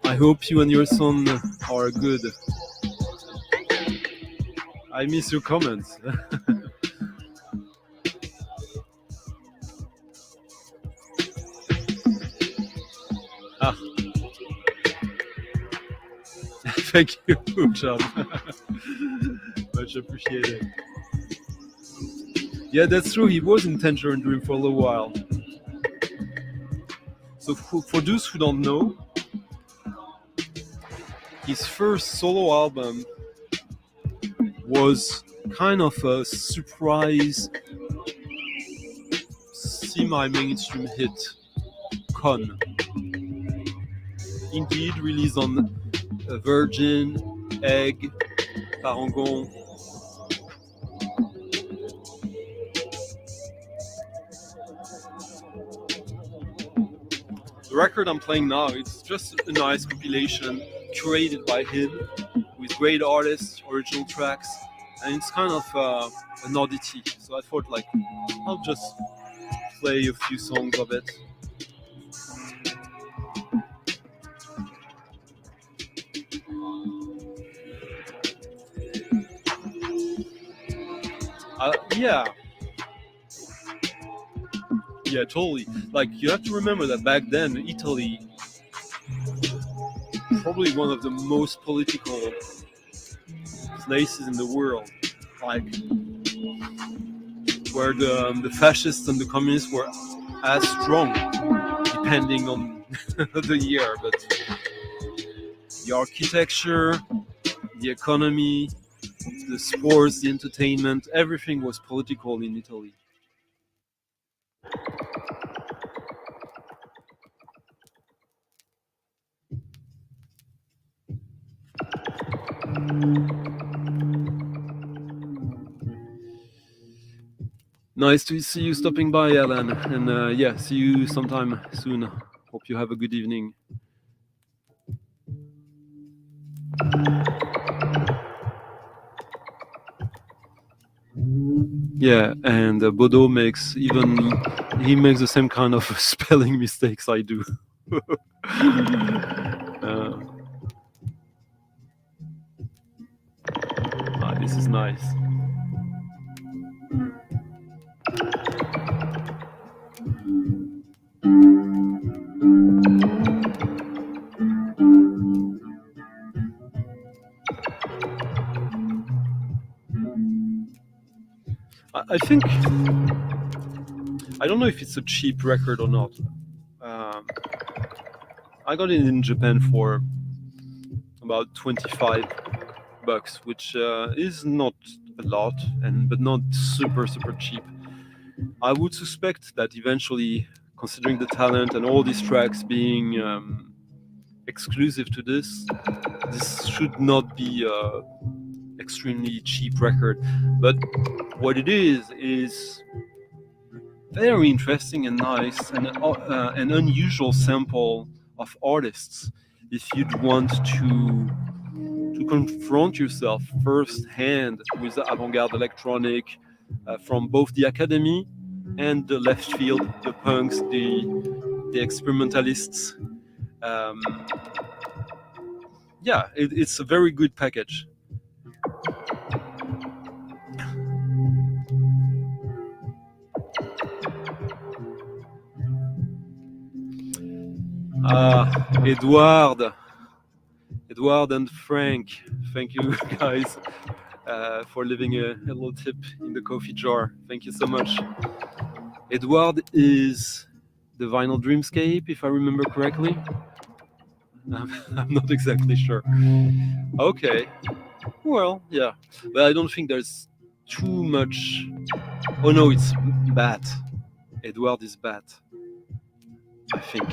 I hope you and your son are good. I miss your comments. Thank you, John. Much appreciated. Yeah, that's true. He was in Tangerine Dream for a little while. So for those who don't know, his first solo album was kind of a surprise semi-mainstream hit, Con. Indeed, released on Virgin, Egg, Parangon. The record I'm playing now, it's just a nice compilation curated by him with great artists, original tracks, and it's kind of an oddity. So I thought, like, I'll just play a few songs of it. Yeah, totally. Like, you have to remember that back then, Italy, probably one of the most political places in the world, like where the fascists and the communists were as strong, depending on the year. But the architecture, the economy, the sports, the entertainment, everything was political in Italy. Nice to see you stopping by, Alan, and yeah, see you sometime soon. Hope you have a good evening. Yeah, and Bodo makes he makes the same kind of spelling mistakes I do. This is nice. I think, I don't know if it's a cheap record or not. I got it in Japan for about $25, which is not a lot, but not super cheap. I would suspect that eventually, considering the talent and all these tracks being exclusive to this should not be an extremely cheap record. But what it is very interesting and nice, and an unusual sample of artists. If you'd want to confront yourself firsthand with the avant-garde electronic from both the academy and the left field, the punks, the experimentalists. Yeah, it's a very good package. Edward and Frank, thank you guys for leaving a little tip in the coffee jar. Thank you so much. Edward is the Vinyl Dreamscape, if I remember correctly. I'm not exactly sure. Okay, well, yeah, but I don't think there's too much. Oh no, it's Bat. Edward is Bat, I think.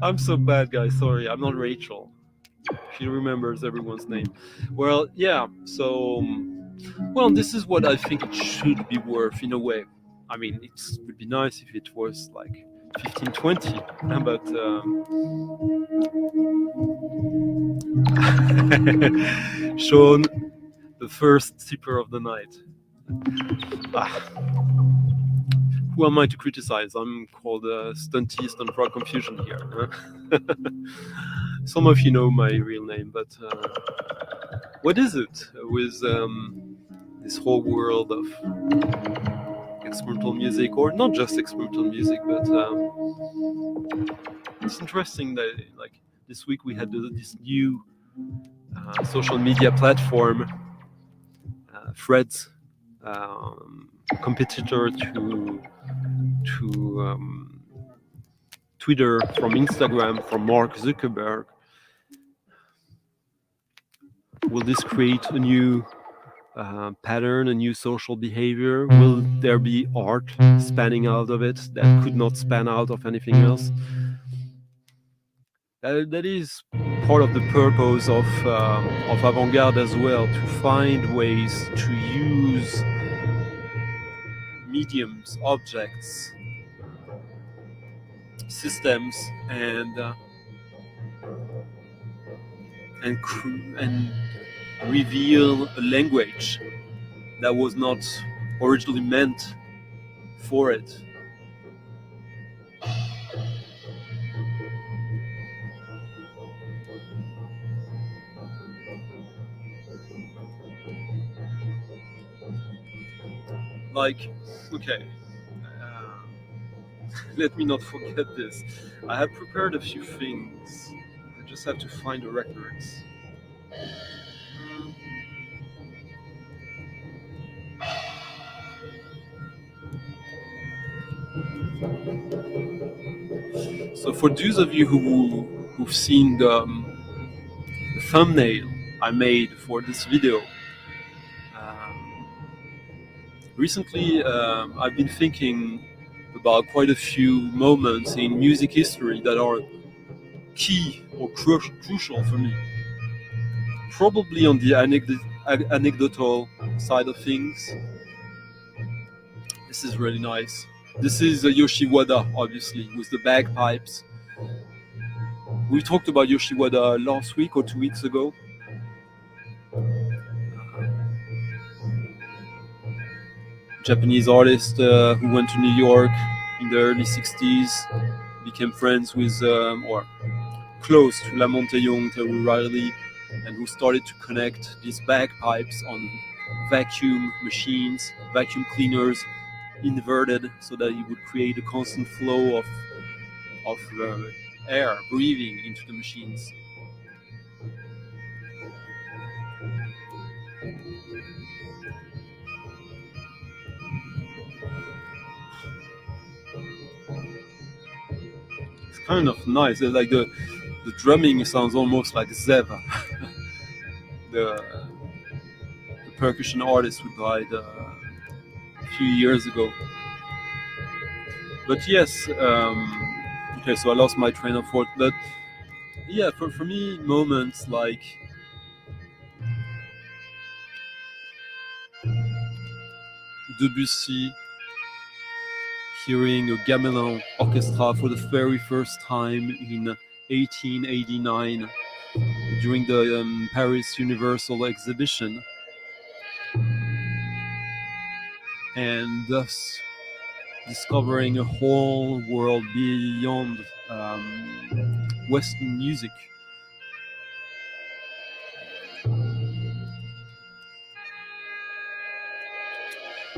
I'm so bad, guys. Sorry, I'm not Rachel. She remembers everyone's name. Well, yeah, so... Well, this is what I think it should be worth, in a way. I mean, it would be nice if it was like 15, 20, but... Sean, the first sipper of the night. Who am I to criticize? I'm called Stunty, Stunt Frog Confusion here. Some of you know my real name, but what is it with this whole world of experimental music, or not just experimental music, but it's interesting that like this week we had this new social media platform, Threads, competitor to Twitter from Instagram, from Mark Zuckerberg. Will this create a new pattern, a new social behavior? Will there be art spanning out of it that could not span out of anything else? That is part of the purpose of avant-garde as well, to find ways to use mediums, objects, systems and reveal a language that was not originally meant for it. Like, okay, let me not forget this. I have prepared a few things. I just have to find the records. So for those of you who've seen the thumbnail I made for this video, recently I've been thinking about quite a few moments in music history that are key or crucial for me. Probably on the anecdotal side of things. This is really nice. This is Yoshi Wada, obviously, with the bagpipes. We talked about Yoshi Wada last week or 2 weeks ago. Japanese artist who went to New York in the early 60s, became friends with, or close to La Monte-Young, Terry Riley, and who started to connect these bagpipes on vacuum machines, vacuum cleaners, inverted, so that it would create a constant flow of air breathing into the machines. It's kind of nice. It's like the drumming sounds almost like Zev, the percussion artist who died a few years ago. But yes, okay, so I lost my train of thought. But yeah, for me, moments like Debussy hearing a gamelan orchestra for the very first time in 1889 during the Paris Universal Exhibition, and thus discovering a whole world beyond Western music.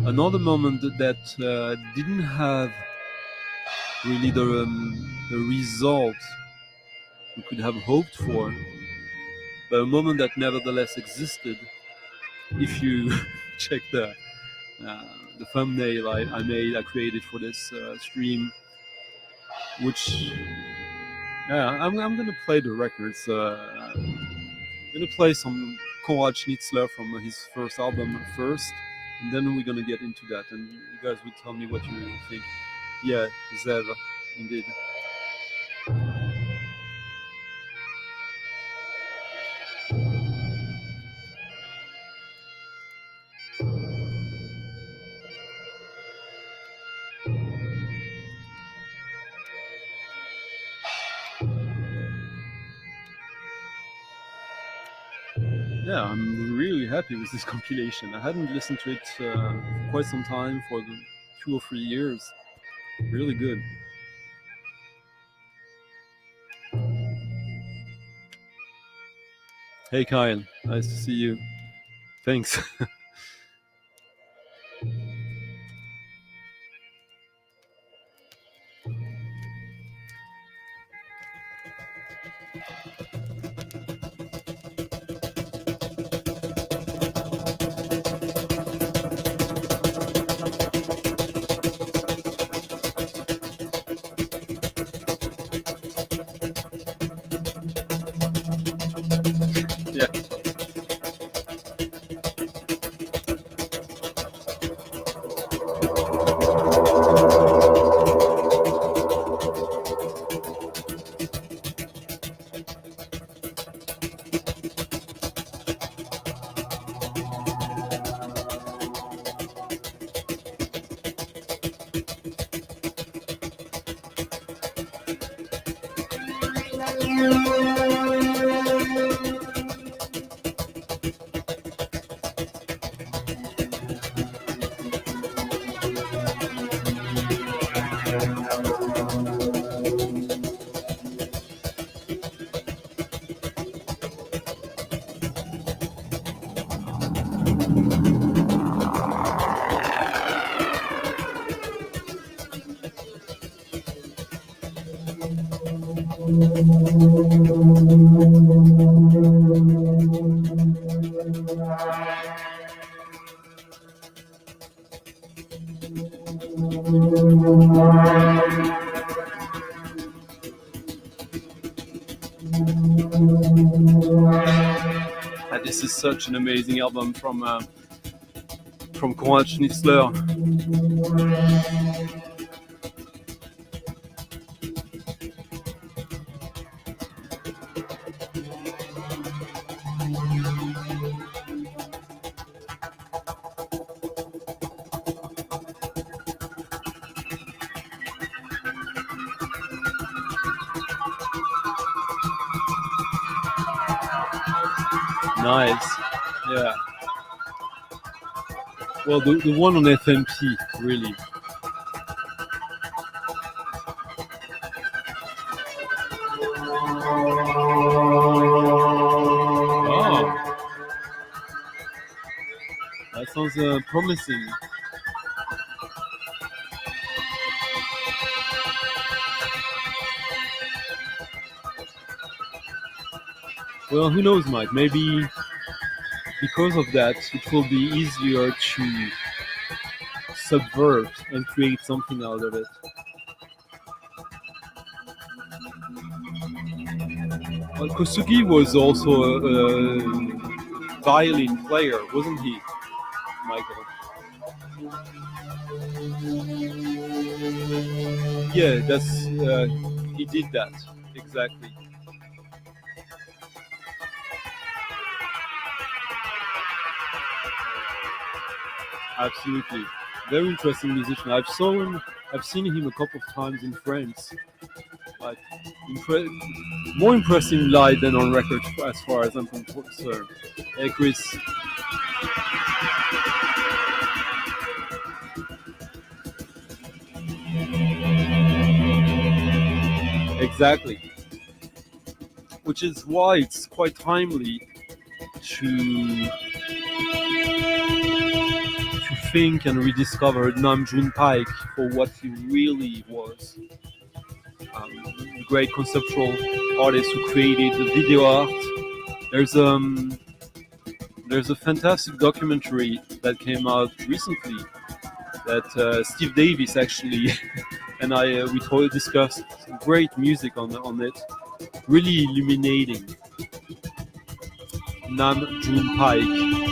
Another moment that didn't have really the result we could have hoped for, but a moment that nevertheless existed. If you check the thumbnail I created for this stream, which I'm gonna play the records. I'm gonna play some Konrad Schnitzler from his first album first, and then we're gonna get into that, and you guys will tell me what you think. Yeah, Zev, indeed. Yeah, I'm really happy with this compilation. I hadn't listened to it for quite some time, for 2 or 3 years. Really good. Hey Kyle, nice to see you. Thanks. And this is such an amazing album from Konrad Schnitzler. Nice, yeah. Well, the one on FMP, really. Oh, that sounds promising. Well, who knows, Mike? Maybe because of that, it will be easier to subvert and create something out of it. Well, Kosugi was also a violin player, wasn't he, Michael? Yeah, that's he did that exactly. Absolutely, very interesting musician. I've seen him a couple of times in France. Like, more impressive live than on record, as far as I'm concerned. Hey, Chris. Exactly. Which is why it's quite timely to think and rediscover Nam June Paik for what he really was. A great conceptual artist who created the video art. There's a fantastic documentary that came out recently that Steve Davis actually and we totally discussed great music on it, really illuminating Nam June Paik.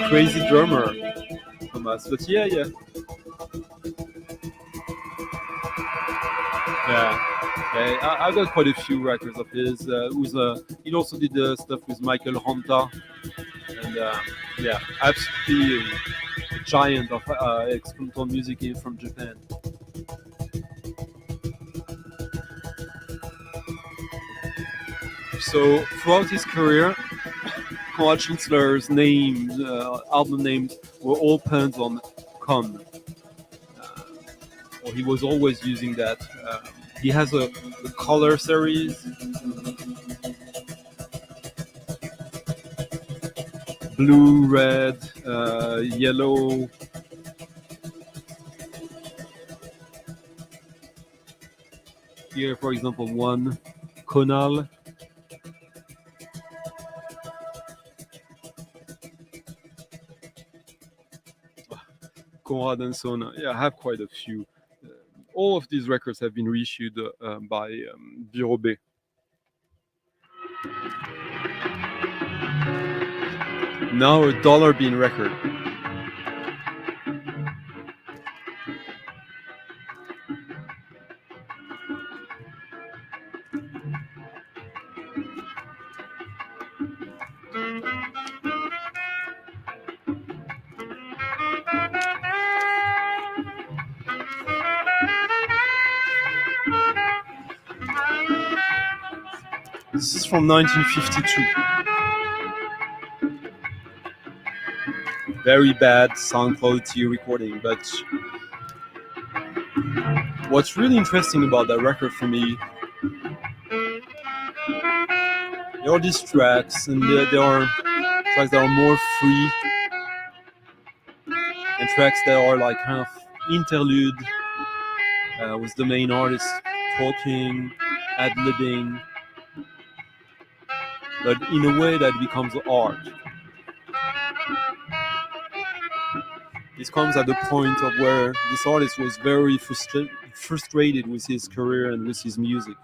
Crazy drummer, Thomas. But yeah. I got quite a few records of his. He also did stuff with Michael Honta, and absolutely a giant of experimental music from Japan. So throughout his career, Konrad Schnitzler's names, album names, were all puns on "con." Or he was always using that. He has a color series, blue, red, yellow. Here, for example, one Conal. Konrad and Sona. Yeah, I have quite a few. All of these records have been reissued by Bureau B. Now a Dollar Bean record. This is from 1952. Very bad sound quality recording, but what's really interesting about that record for me, there are these tracks, and there are tracks that are more free, and tracks that are like kind of interlude with the main artist talking, ad-libbing, but in a way that becomes art. This comes at the point of where this artist was very frustrated with his career and with his music.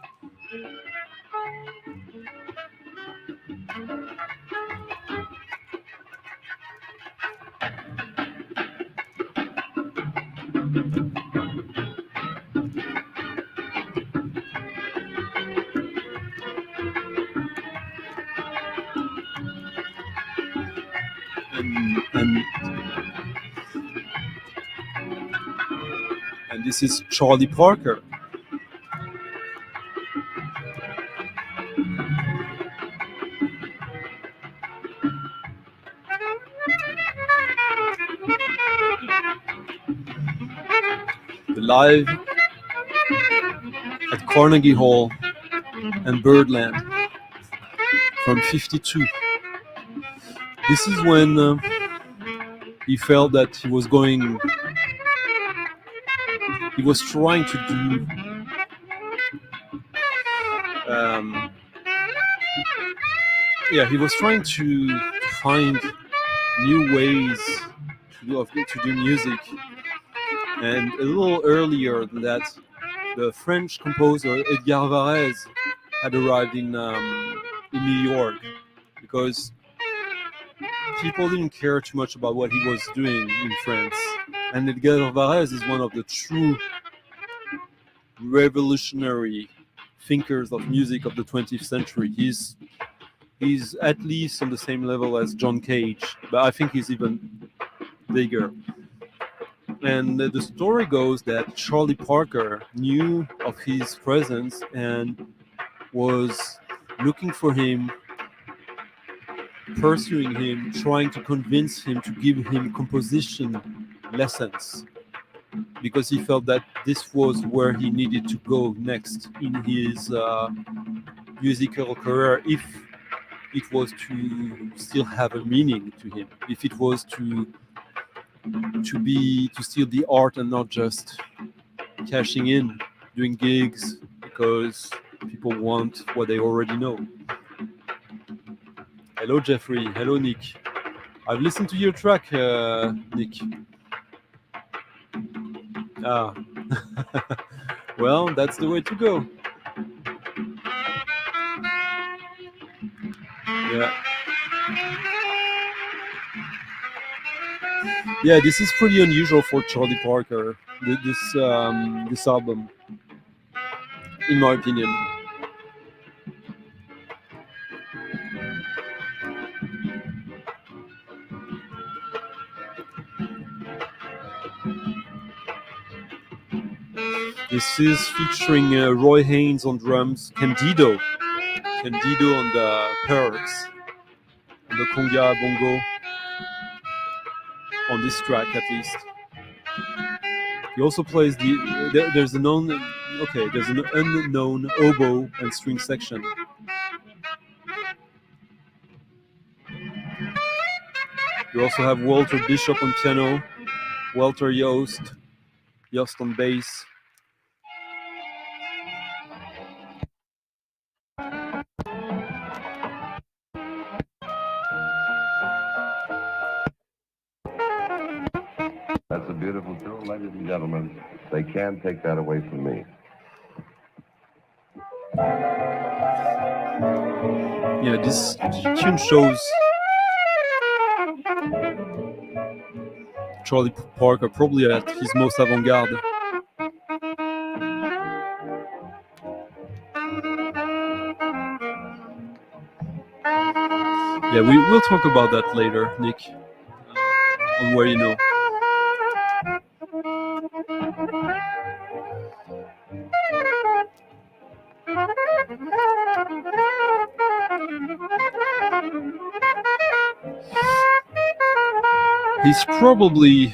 And this is Charlie Parker. The live at Carnegie Hall and Birdland from '52. This is when he felt that he was trying to do he was trying to find new ways to do music. And a little earlier than that, the French composer Edgard Varese had arrived in New York, because people didn't care too much about what he was doing in France. And Edgard Varese is one of the true revolutionary thinkers of music of the 20th century. He's at least on the same level as John Cage, but I think he's even bigger. And the story goes that Charlie Parker knew of his presence and was looking for him, pursuing him, trying to convince him to give him composition lessons, because he felt that this was where he needed to go next in his musical career, if it was to still have a meaning to him, if it was to steal the art and not just cashing in, doing gigs because people want what they already know. Hello Jeffrey, hello Nick. I've listened to your track, Nick. Well, that's the way to go. Yeah, this is pretty unusual for Charlie Parker, this album, in my opinion. This is featuring Roy Haynes on drums, Candido on the perks, and the conga bongo on this track at least. He also plays there's an unknown oboe and string section. You also have Walter Bishop on piano, Walter Yost on bass. That's a beautiful tune, ladies and gentlemen. They can't take that away from me. Yeah, this tune shows Charlie Parker probably at his most avant-garde. Yeah, we'll talk about that later, Nick, on Where You Know. He's probably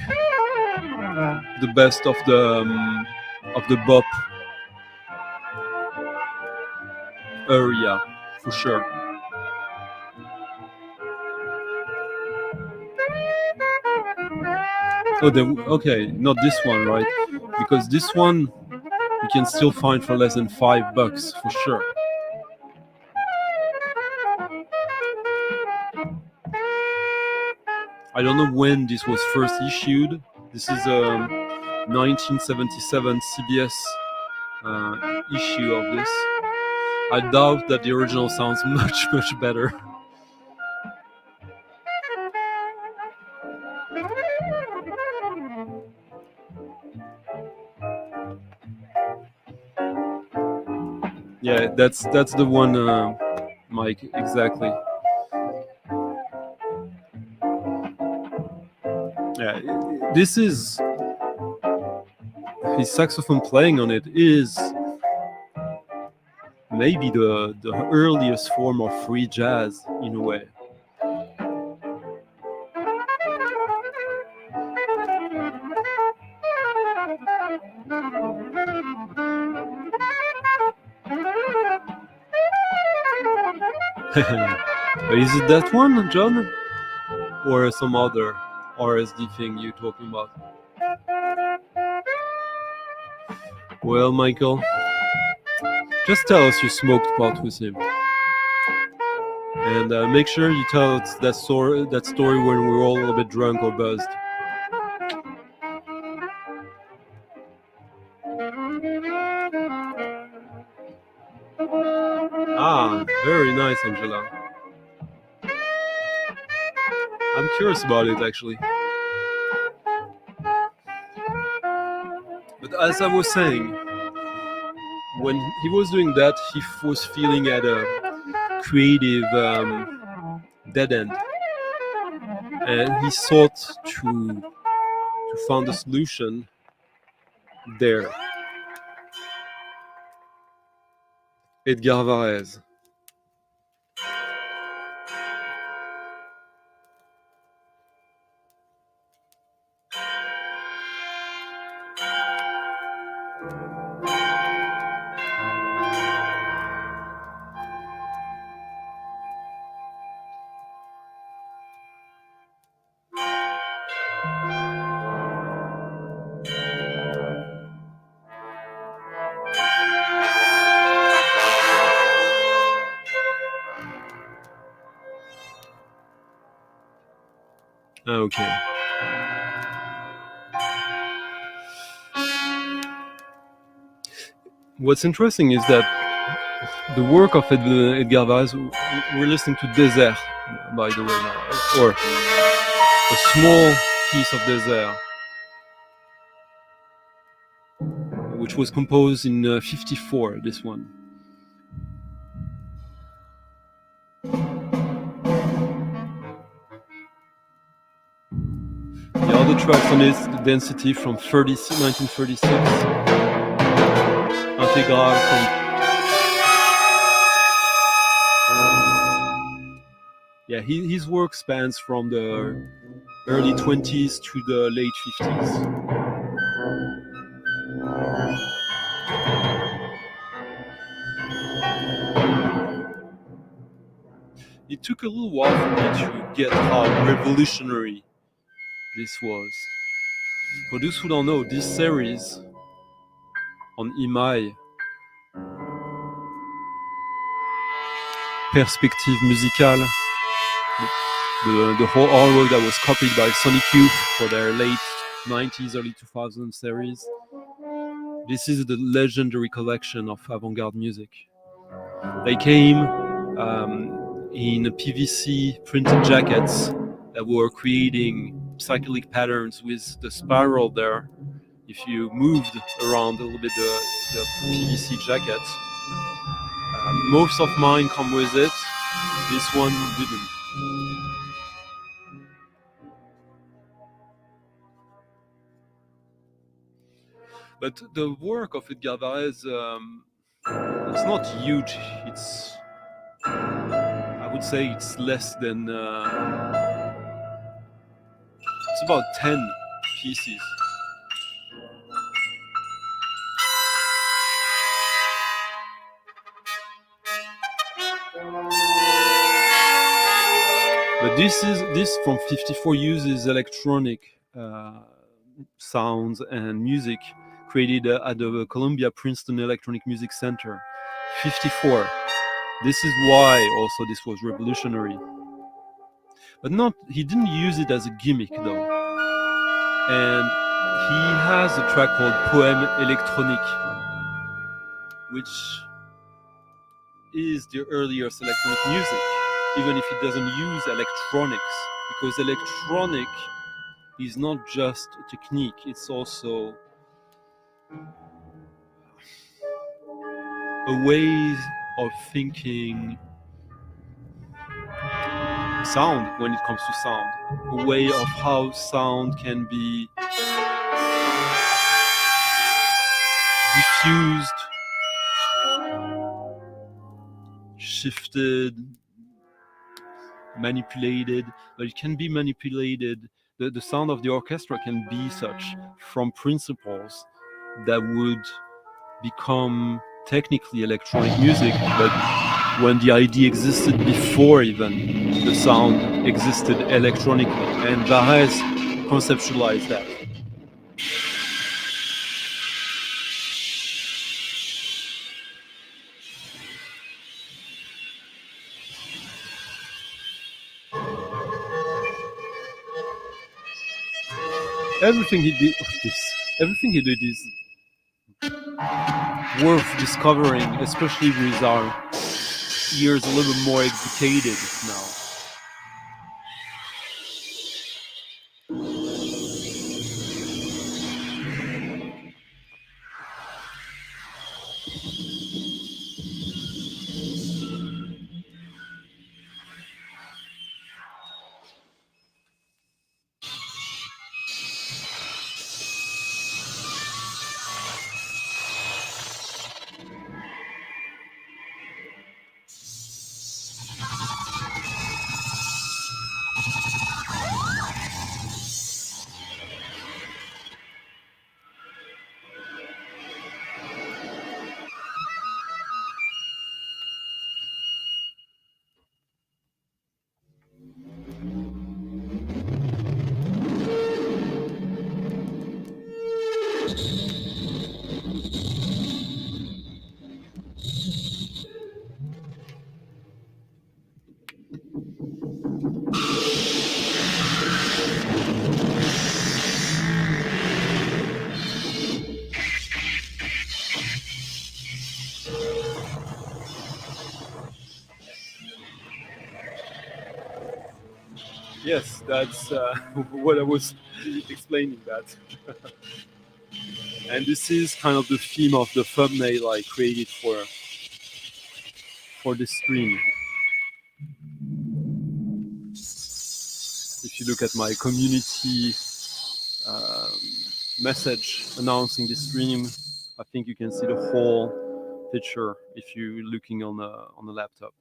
the best of the bop area, for sure. Oh, okay, not this one, right? Because this one you can still find for less than $5 for sure. I don't know when this was first issued. This is a 1977 CBS issue of this. I doubt that the original sounds much better. Yeah, that's the one, Mike, exactly. Yeah, this is his saxophone playing on it is maybe the earliest form of free jazz in a way. Is it that one, John? Or some other RSD thing you're talking about? Well, Michael, just tell us you smoked pot with him. And make sure you tell us that story when we were all a little bit drunk or buzzed. Ah, very nice, Angela. I'm curious about it, actually. But as I was saying, when he was doing that, he was feeling at a creative dead end. And he sought to find a solution there. Edgard Varese. Okay. What's interesting is that the work of Edgard Varese, we're listening to Désert, by the way, now, or a small piece of Désert, which was composed in 54, this one. The other tracks on this, the Density from 1936, Integral from... Yeah, his work spans from the early 20s to the late 50s. It took a little while for me to get how revolutionary this was. For those who don't know, this series on EMI, Perspective Musicale, the whole artwork that was copied by Sonic Youth for their late 90s, early 2000s series. This is the legendary collection of avant-garde music. They came in PVC printed jackets that were creating psychedelic patterns with the spiral there. If you moved around a little bit the PVC jacket, most of mine come with it. This one didn't. But the work of Edgard Varese, it's not huge. It's, I would say, it's less than It's about 10 pieces. But this from 54 uses electronic sounds and music created at the Columbia Princeton Electronic Music Center. 54. This is why also this was revolutionary. But he didn't use it as a gimmick though. And he has a track called Poème électronique, which is the earliest electronic music, even if it doesn't use electronics, because electronic is not just a technique, it's also a way of thinking sound when it comes to sound, a way of how sound can be diffused, shifted, manipulated, but it can be manipulated. The sound of the orchestra can be such from principles that would become technically electronic music, but when the idea existed before even the sound existed electronically, and Varese conceptualized that. Everything he did is worth discovering, especially with our ears a little bit more educated now. Yes, that's what I was explaining that. And this is kind of the theme of the thumbnail I created for this stream. If you look at my community message announcing the stream, I think you can see the whole picture if you're looking on the laptop.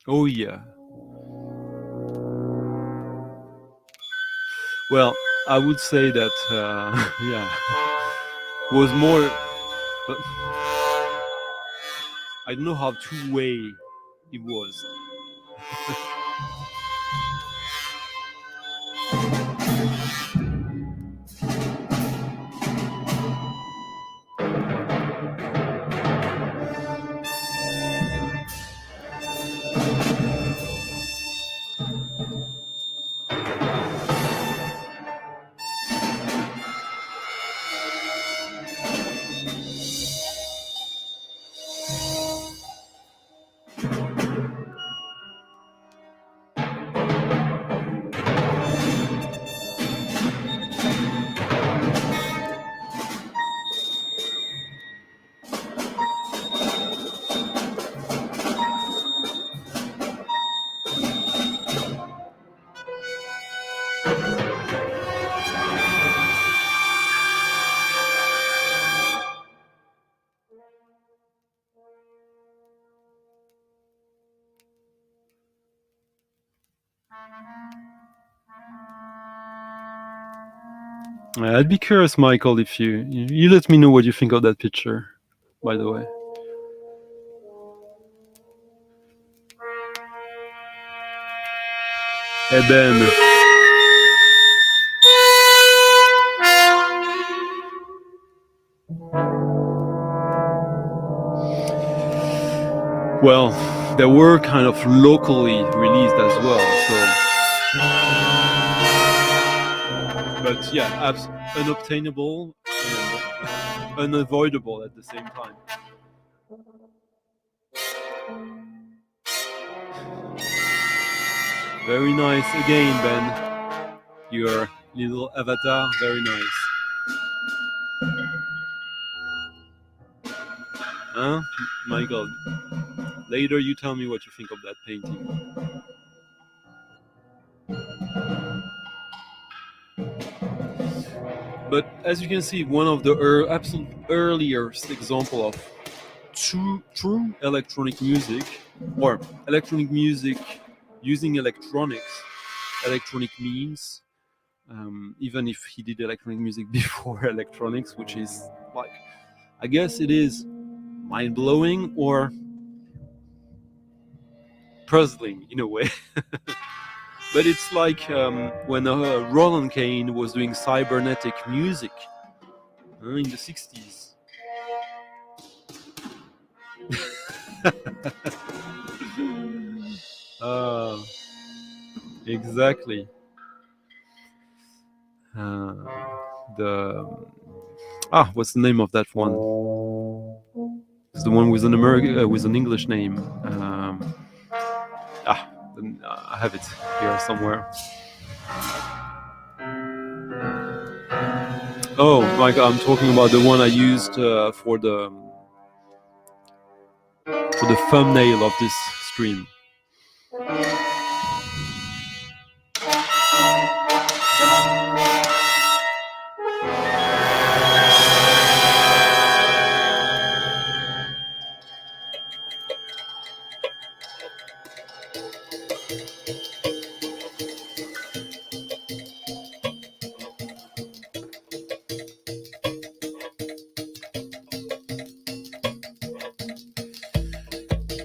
Oh yeah. Well, I would say that yeah, was more. But I don't know how two-way it was. I'd be curious, Michael, if you let me know what you think of that picture, by the way. Hey, Ben. Well, they were kind of locally released as well, so. But yeah, unobtainable and unavoidable at the same time. Very nice again, Ben. Your little avatar, very nice. Huh? My God. Later you tell me what you think of that painting. But as you can see, one of the absolute earliest example of true electronic music, or electronic music using electronic means, even if he did electronic music before electronics, which is like, I guess it is mind-blowing or puzzling in a way. But it's like when Roland Kane was doing cybernetic music in the 60s. Exactly. What's the name of that one? It's the one with an with an English name. I have it here somewhere. Oh my God! I'm talking about the one I used for the thumbnail of this stream.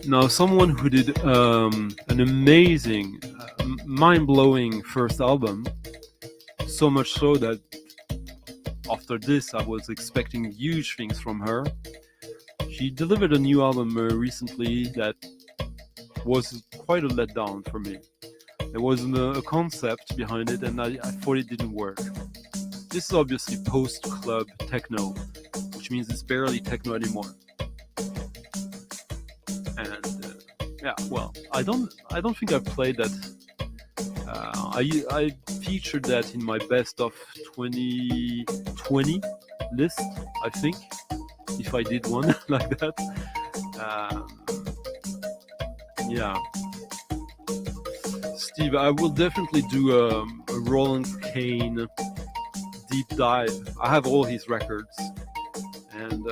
Now, someone who did an amazing, mind-blowing first album, so much so that after this I was expecting huge things from her. She delivered a new album recently that was quite a letdown for me. There was a concept behind it and I thought it didn't work. This is obviously post-club techno, which means it's barely techno anymore. I don't think I've played that. I featured that in my best of 2020 list, I think, if I did one like that. Steve, I will definitely do a Roland Kane deep dive. I have all his records, and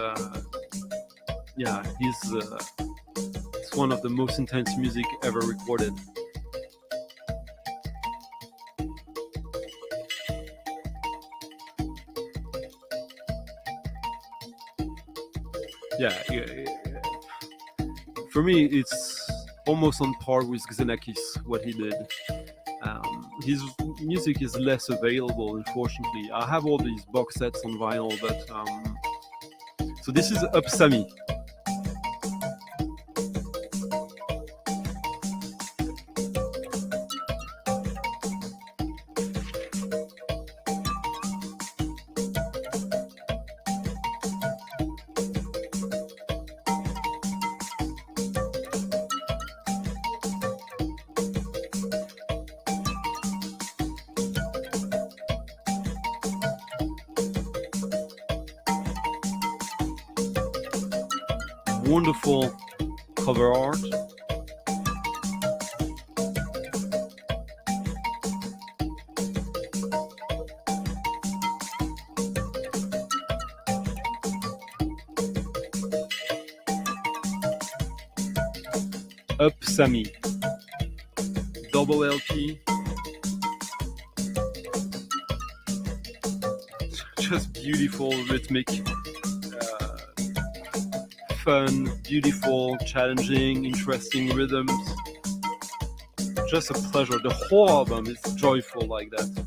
he's it's one of the most intense music ever recorded. For me, it's almost on par with Xenakis, what he did. His music is less available, unfortunately. I have all these box sets on vinyl, but so this is Upsami. Wonderful cover art. Upsami, double LP, just beautiful, rhythmic, fun, beautiful, challenging, interesting rhythms. Just a pleasure. The whole album is joyful like that.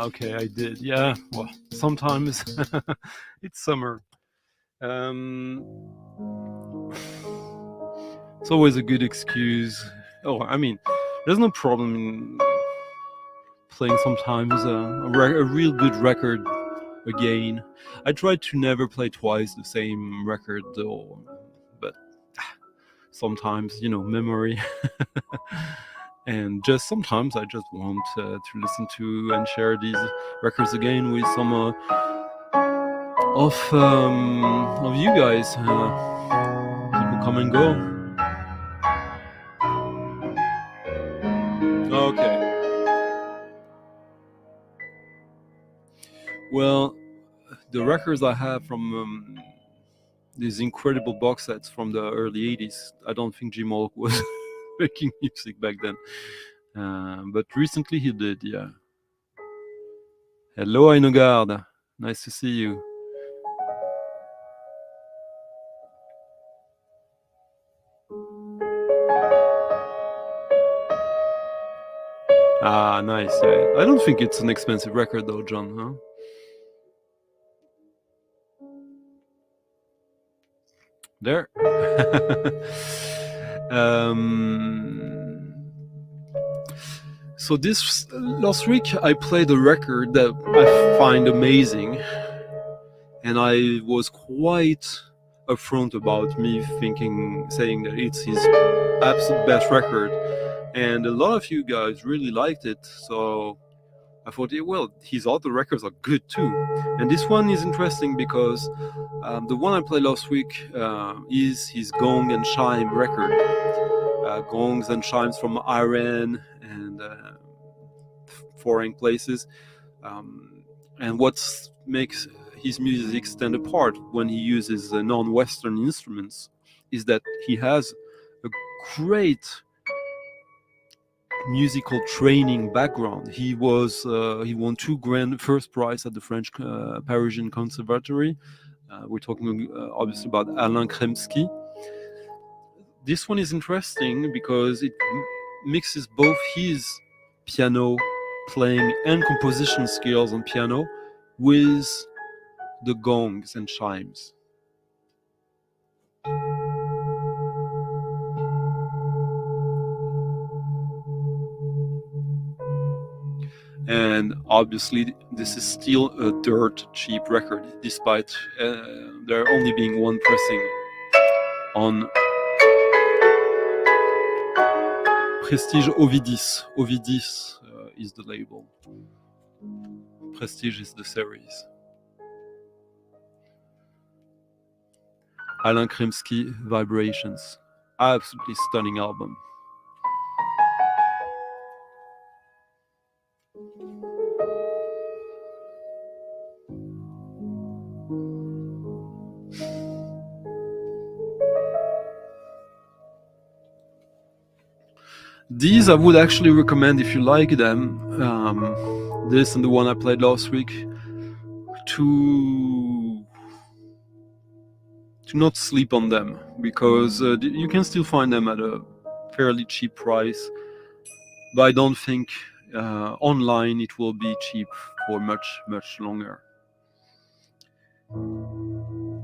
Okay, I did. Yeah, well, sometimes it's summer. It's always a good excuse. Oh, I mean, there's no problem in playing sometimes a real good record again. I try to never play twice the same record though, but sometimes, you know, memory. And just sometimes I just want to listen to and share these records again with some of you guys. People come and go. Okay. Well, the records I have from these incredible box sets from the early 80s, I don't think Jim Olk was making music back then. But recently he did, yeah. Hello, Avant-garde. Nice to see you. Ah, nice. Yeah. I don't think it's an expensive record though, John, huh? There. So this last week I played a record that I find amazing, and I was quite upfront about me saying that it's his absolute best record, and a lot of you guys really liked it, so I thought, yeah, well, his other records are good too. And this one is interesting because the one I played last week is his gong and chime record. Gongs and chimes from Iran and foreign places. And what makes his music stand apart when he uses non-Western instruments is that he has a great musical training background. He won 2 grand first prize at the French Parisian Conservatory. We're talking obviously about Alain Kremksy. This one is interesting because it mixes both his piano playing and composition skills on piano with the gongs and chimes. And obviously this is still a dirt cheap record, despite there only being one pressing on Prestige Ovidis. Ovidis is the label. Prestige is the series. Alain Kremksy, Vibrations. Absolutely stunning album. These I would actually recommend if you like them. This and the one I played last week. To not sleep on them, because you can still find them at a fairly cheap price. But I don't think online it will be cheap for much longer.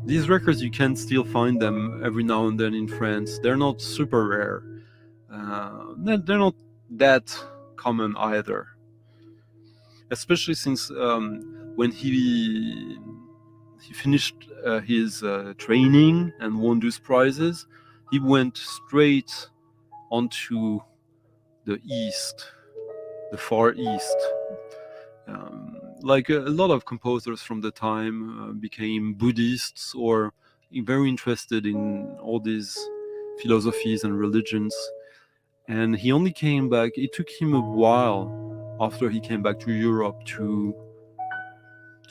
These records, you can still find them every now and then in France. They're not super rare. They're not that common either. Especially since when he finished his training and won those prizes, he went straight onto the east, the far east. Like a lot of composers from the time became Buddhists or very interested in all these philosophies and religions. And he only came back, it took him a while after he came back to Europe to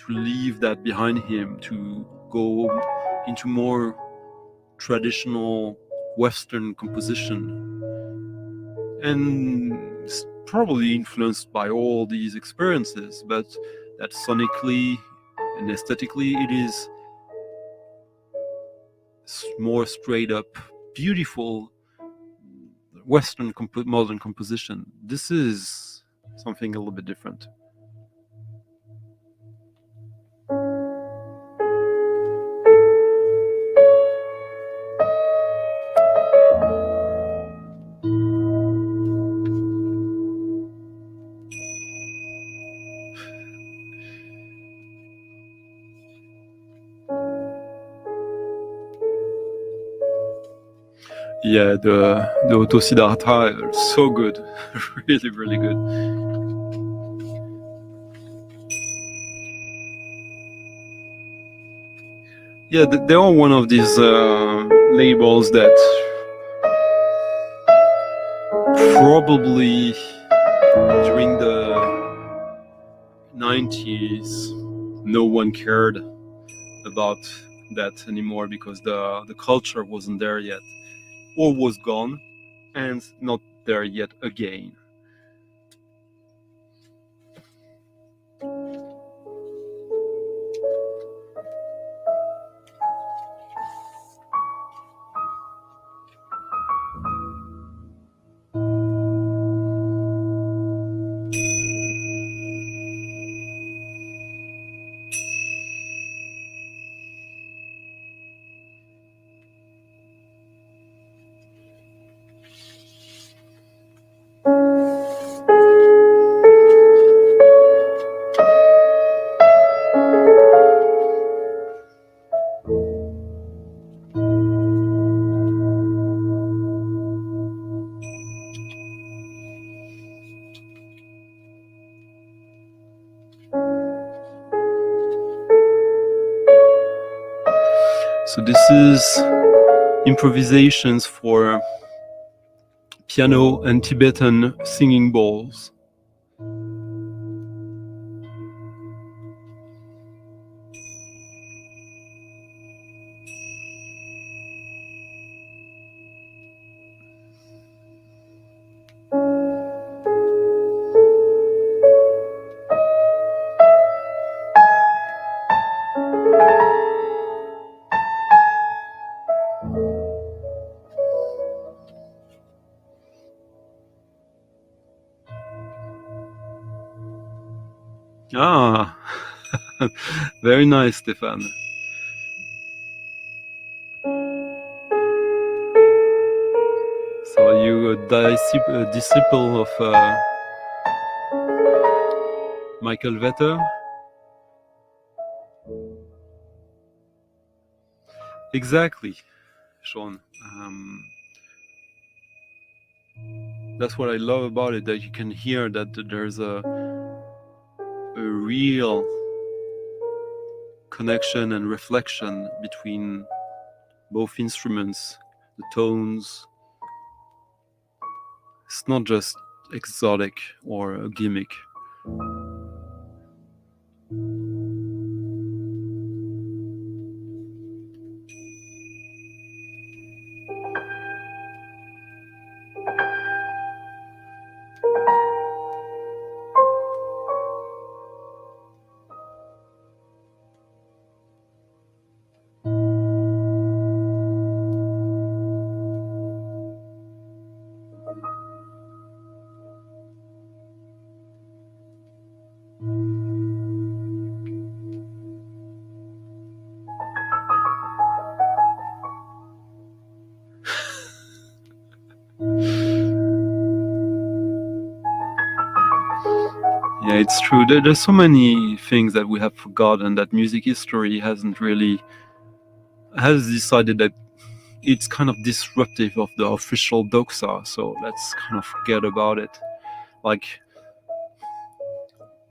leave that behind him, to go into more traditional Western composition. And probably influenced by all these experiences, but that sonically and aesthetically it is more straight up beautiful Western modern composition. This is something a little bit different. Yeah, the Autosiddhartha are so good, really, really good. Yeah, they are one of these labels that probably during the 90s no one cared about that anymore, because the culture wasn't there yet, or was gone and not there yet again. So this is improvisations for piano and Tibetan singing bowls. Ah, very nice, Stefan. So you a disciple of Michael Vetter? Exactly, Sean. That's what I love about it, that you can hear that there's a real connection and reflection between both instruments, the tones. It's not just exotic or a gimmick. Yeah, it's true. There's so many things that we have forgotten that music history has decided that it's kind of disruptive of the official doxa, so let's kind of forget about it. Like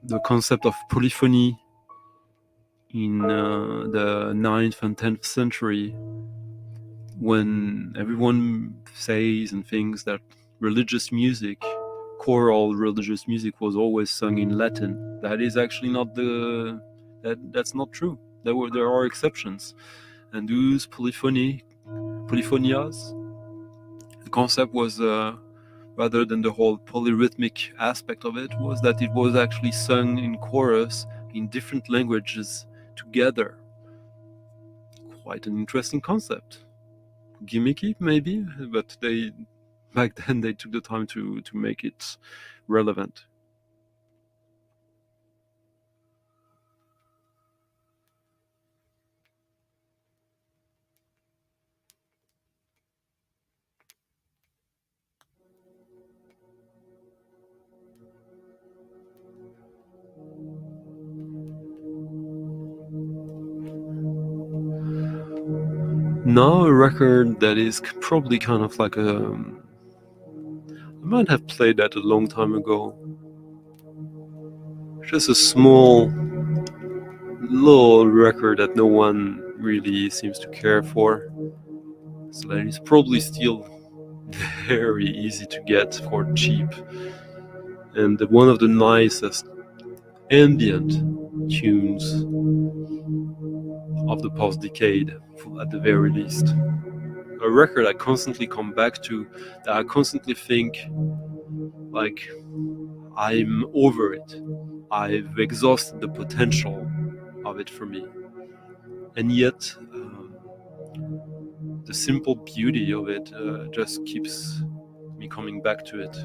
the concept of polyphony in the 9th and 10th century, when everyone says and thinks that religious music, choral religious music, was always sung in Latin. That is actually not that's not true. There are exceptions, and those polyphonias, the concept was rather than the whole polyrhythmic aspect of it, was that it was actually sung in chorus in different languages together. Quite an interesting concept. Gimmicky maybe, but back then they took the time to make it relevant. Now a record that is probably kind of like I might have played that a long time ago. Just a small little record that no one really seems to care for. So that is probably still very easy to get for cheap. And one of the nicest ambient tunes of the past decade, at the very least. A record I constantly come back to, that I constantly think, like, I'm over it. I've exhausted the potential of it for me. And yet, the simple beauty of it just keeps me coming back to it.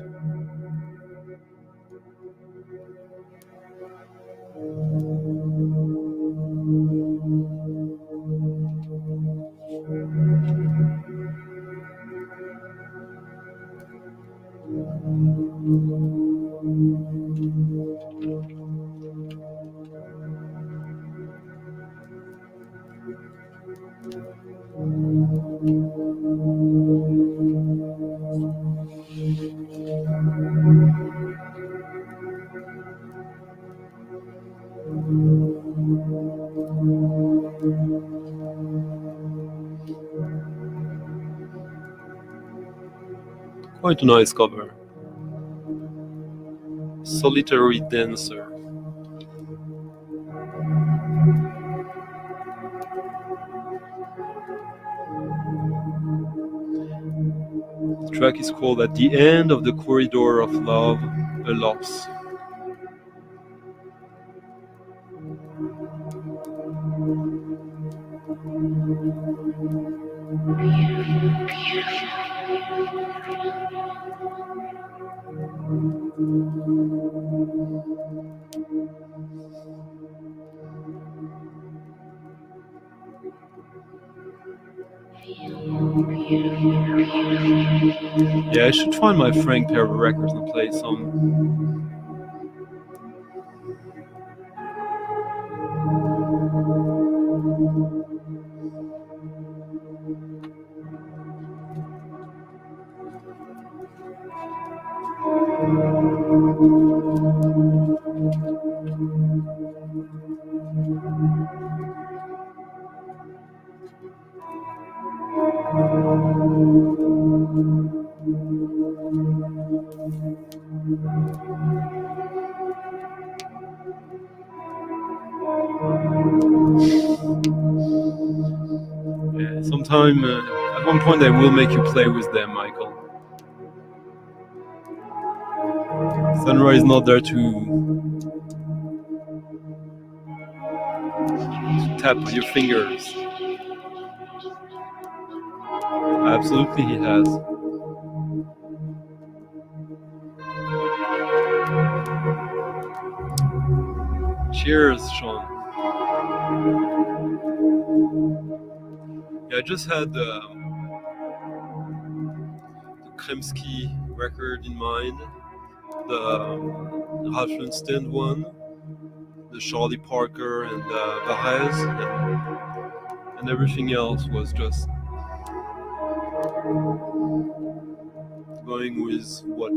Quite a nice cover. Solitary Dancer. The track is called At the End of the Corridor of Love, a Loss. Yeah, I should find my Frank pair of records and play some. Yeah, sometime at one point I will make you play with them, Michael. Sunrise is not there to tap on your fingers. Absolutely he has. Cheers, Sean. Yeah, I just had the Kremksy record in mind, the Ralph Lundsten one, the Charlie Parker and Varese, and everything else was just going with what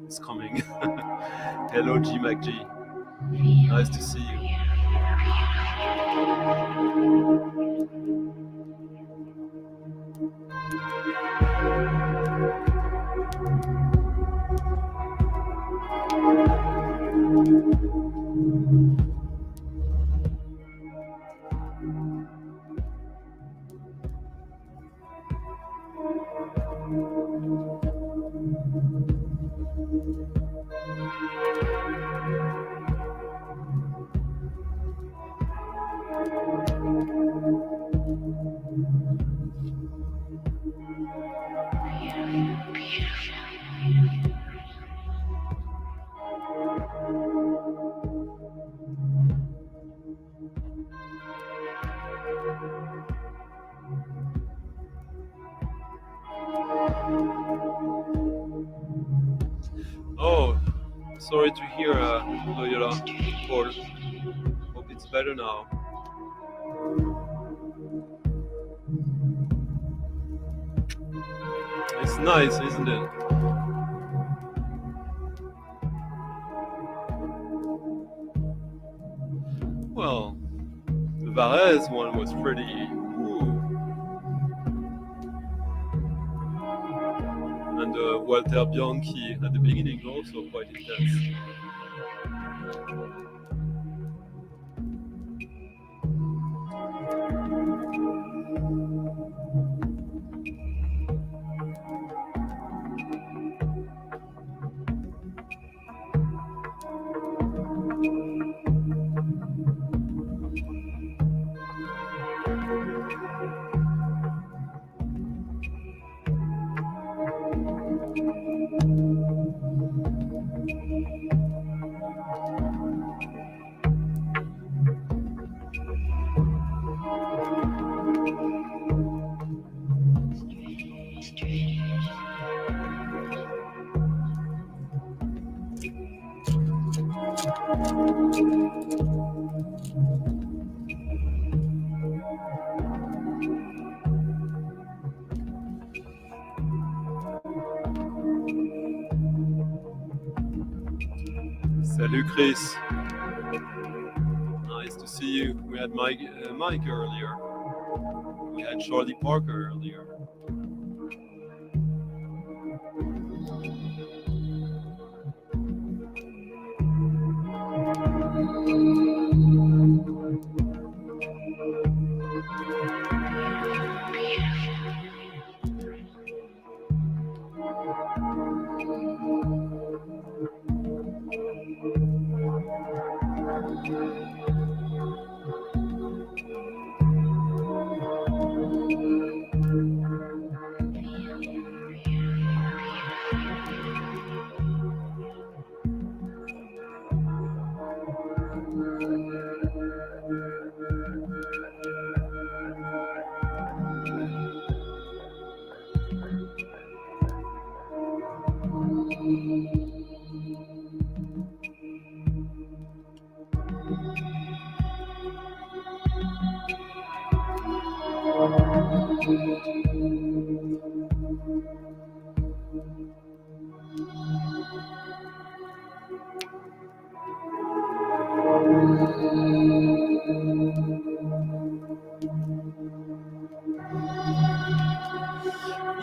is coming. Hello, G MacG. Nice to see you. Oh, sorry to hear, Loyola. Paul. Hope it's better now. It's nice, isn't it? Well, the Varese one was pretty. Ooh. And Walter Bianchi at the beginning also quite intense. Salut Chris. Nice to see you. We had Mike earlier. We had Charlie Parker earlier.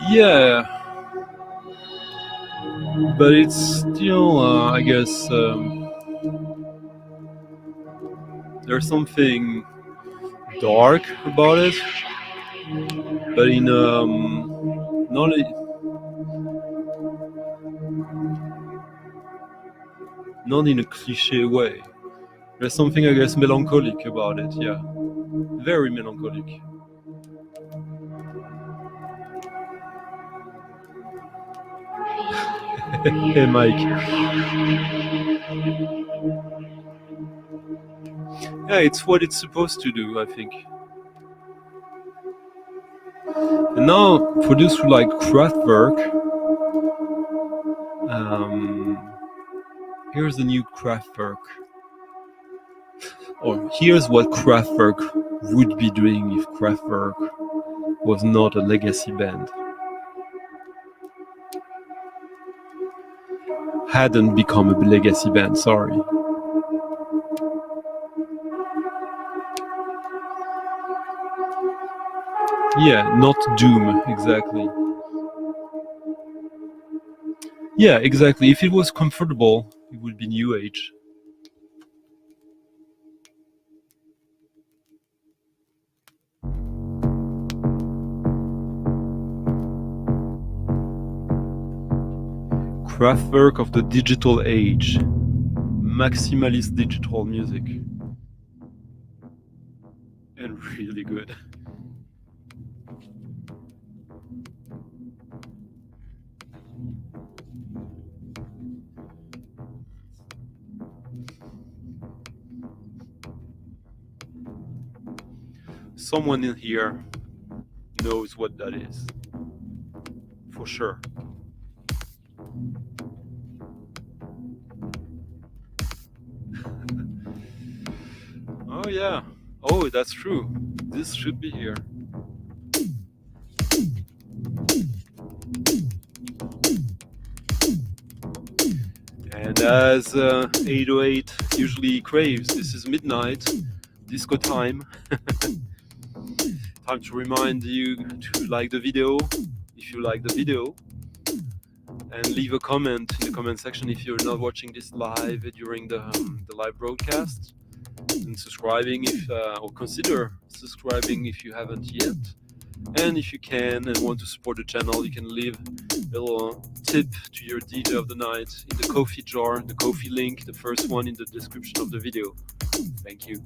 Yeah, but it's still, I guess, there's something dark about it, but in not in a cliche way. There's something, I guess, melancholic about it. Yeah, very melancholic. Hey, Mike. Yeah, it's what it's supposed to do, I think. And now, produced like Kraftwerk, Here's the new Kraftwerk. Or here's what Kraftwerk would be doing if Kraftwerk was not a legacy band. Hadn't become a legacy band, sorry. Yeah, not Doom, exactly. Yeah, exactly. If it was comfortable, it would be New Age. Kraftwerk of the digital age. Maximalist digital music. And really good. Someone in here knows what that is. For sure. Oh yeah. Oh, that's true. This should be here. And as 808 usually craves, this is midnight, disco time. Time to remind you to like the video, if you like the video. And leave a comment in the comment section if you're not watching this live during the live broadcast. And subscribing if, or consider subscribing if you haven't yet. And if you can and want to support the channel, you can leave a little tip to your DJ of the night in the Ko-fi jar, the Ko-fi link, the first one in the description of the video. Thank you.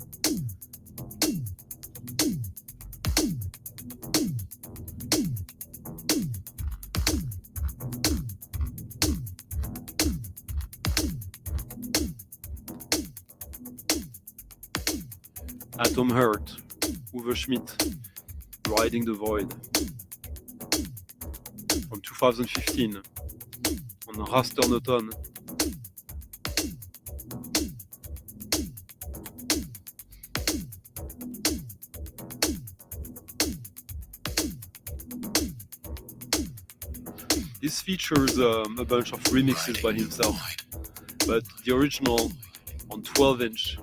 Atom Heart, Uwe Schmidt, Riding the Void, from 2015, on Rasternoton. This features a bunch of remixes by himself, but the original on 12-inch.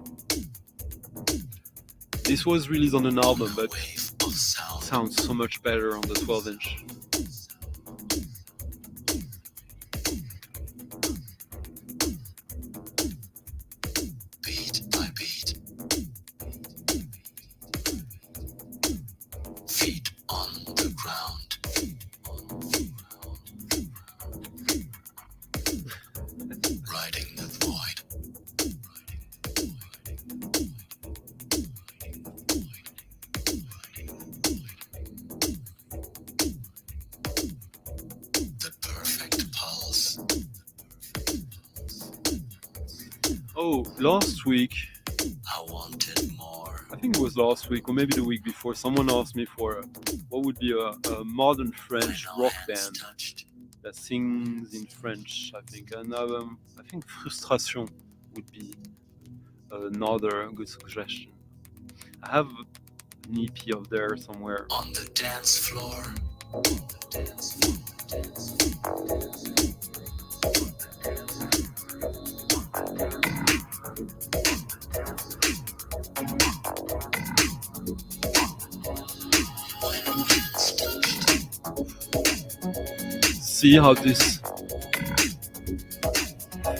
This was released on an album, but sounds so much better on the 12-inch. Beat by beat. Feet on the ground. Riding the void. The perfect pulse. Oh, last week, I wanted more. I think it was last week or maybe the week before, someone asked me for what would be a modern French When our rock hands band touched. that sings in French, I think. And I think Frustration would be another good suggestion. I have an EP of theirs somewhere. On the dance floor. See how this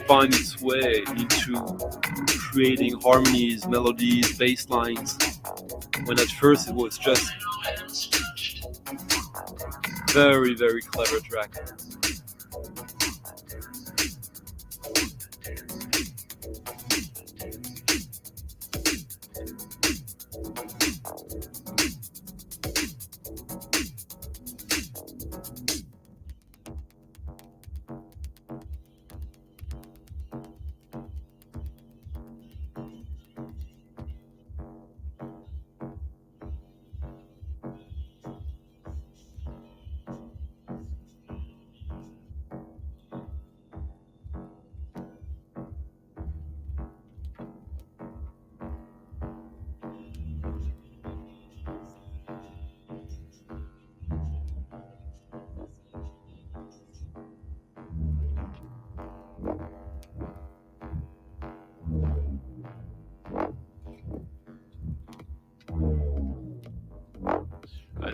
finds its way into creating harmonies, melodies, bass lines, when at first it was just very, very clever track.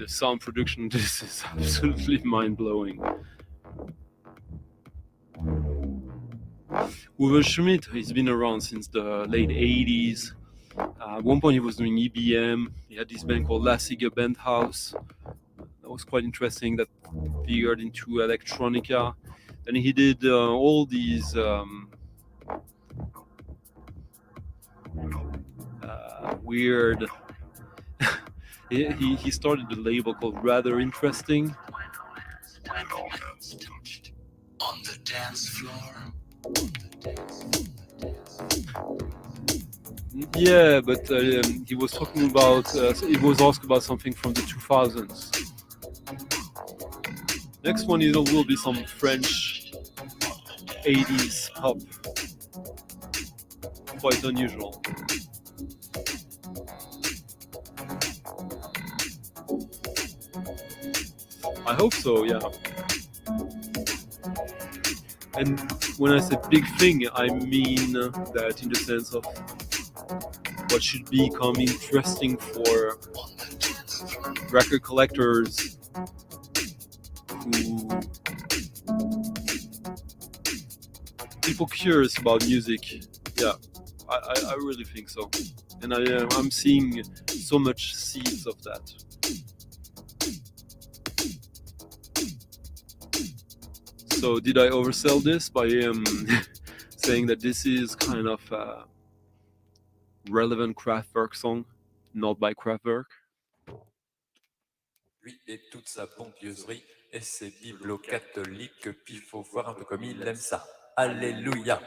the sound production, this is absolutely mind-blowing. Uwe Schmidt, he's been around since the late 80s. At one point he was doing EBM. He had this band called Lassiger Bandhouse. That was quite interesting. That veered into electronica. And he did all these weird... he started a label called Rather Interesting. On the dance floor. Yeah, but he was talking about, he was asked about something from the 2000s. Next one will be some French 80s pop. Quite unusual. I hope so, yeah. And when I say big thing, I mean that in the sense of what should become interesting for record collectors who people curious about music. Yeah, I really think so, and I'm seeing so much seeds of that. So did I oversell this by saying that this is kind of a relevant Kraftwerk song, not by Kraftwerk? Lui et toute sa pompieusserie et ses bibelots catholiques, puis faut voir un peu comme il aime ça. Alléluia.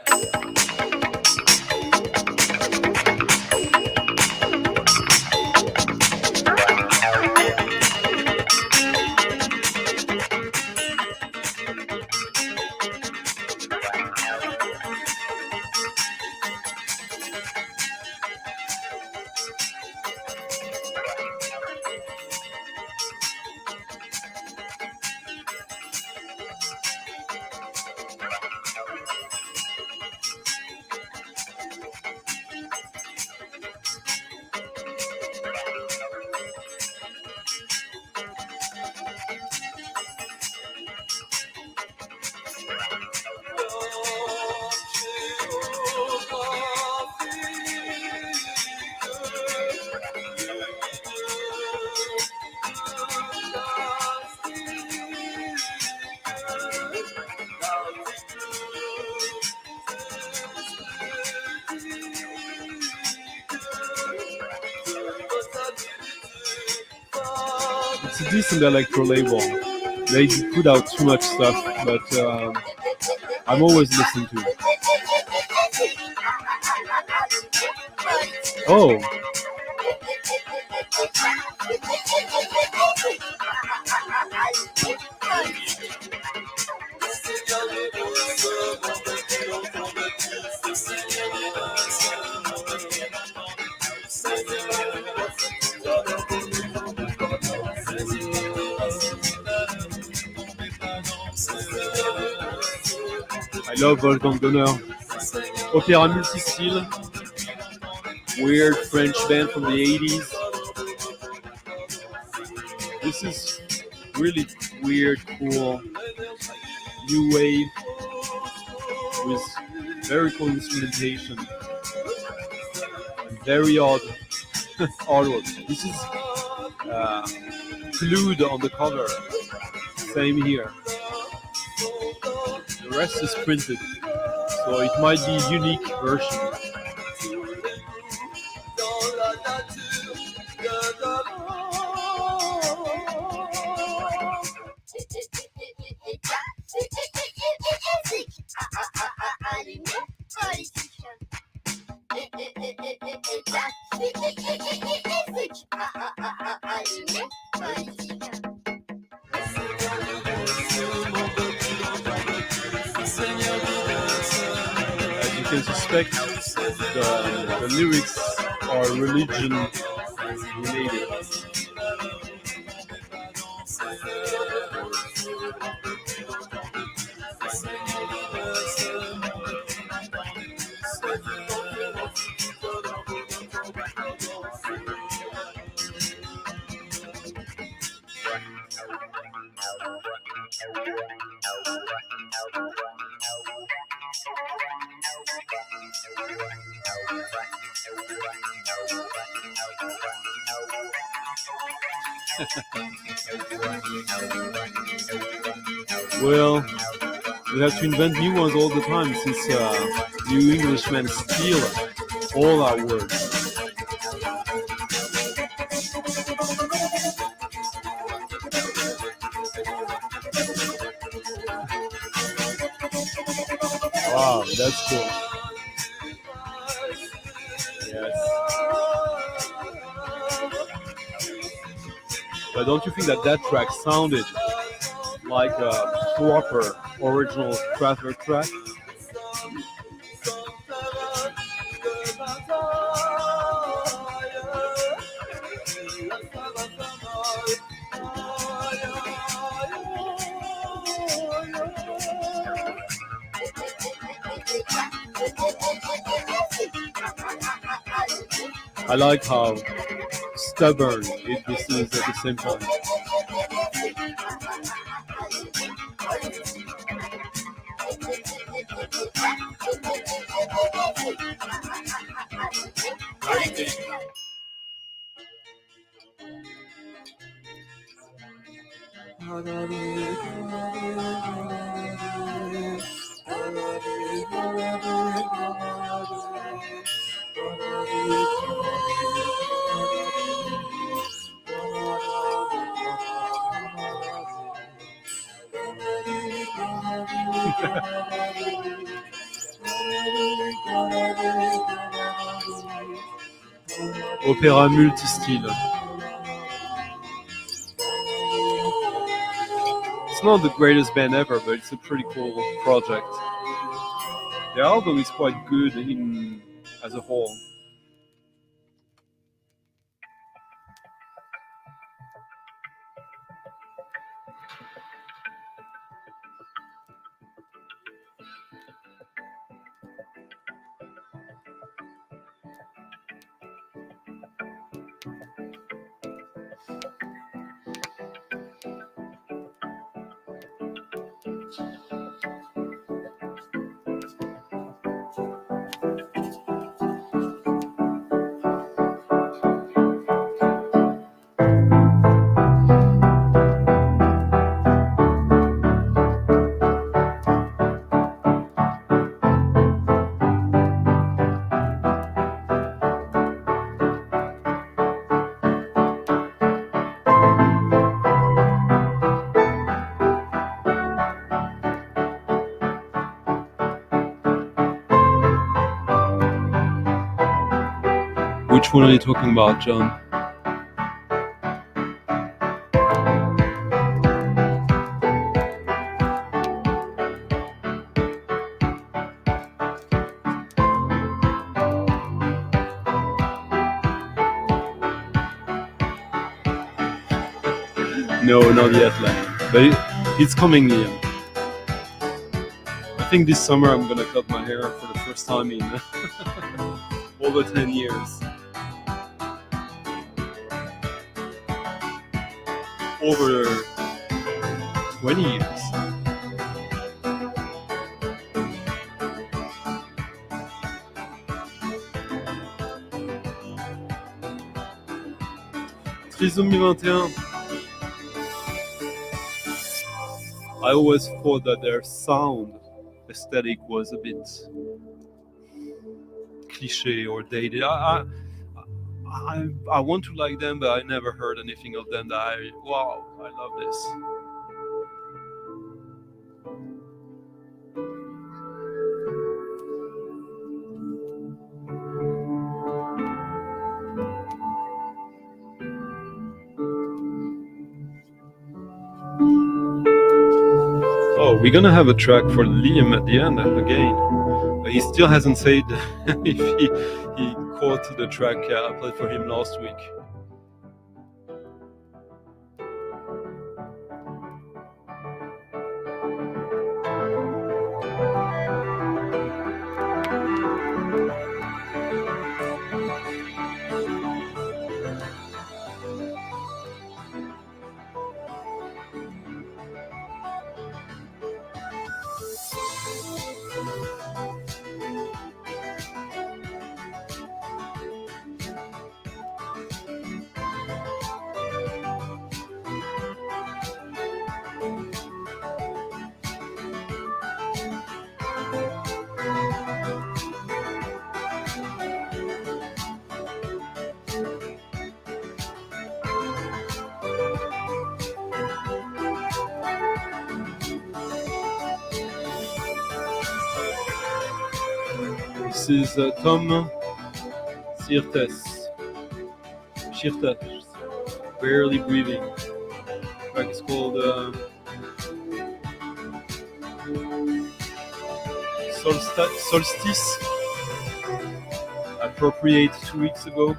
It's a decent electro label. They put out too much stuff, but I'm always listening to it. Oh. I love Wolfgang Donner. Opéra multi-style. Weird French band from the 80s. This is really weird, cool, new wave with very cool instrumentation. Very odd artwork. This is Clued on the cover. Same here. The rest is printed, so it might be a unique version. As you can suspect, the lyrics are religion related. Well, we have to invent new ones all the time since you Englishmen steal all our words. Wow, that's cool. Yes. But don't you think that track sounded like a proper original Kraftwerk track? I like how stubborn this is at the same time. Opéra multistyle. It's not the greatest band ever, but it's a pretty cool project. The album is quite good as a whole. Which one are you talking about, John? No, not yet, but it's coming, Liam. I think this summer I'm gonna cut my hair for the first time in over 10 years. Over 20 years. Trisomie 21. I always thought that their sound aesthetic was a bit cliché or dated. I want to like them, but I never heard anything of them that I love this. Oh, we're gonna have a track for Liam at the end again. But he still hasn't said if he caught the track I played for him last week. This is Tom Sirtes. Shirtes. Barely breathing. The track is called Solstice. Appropriate 2 weeks ago.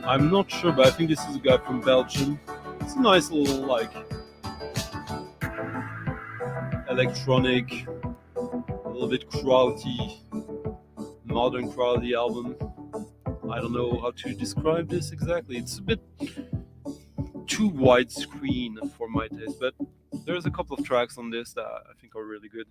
I'm not sure, but I think this is a guy from Belgium. It's a nice little, like, electronic, a little bit crowdy, modern crowdy album. I don't know how to describe this exactly. It's a bit too widescreen for my taste, but there's a couple of tracks on this that I think are really good.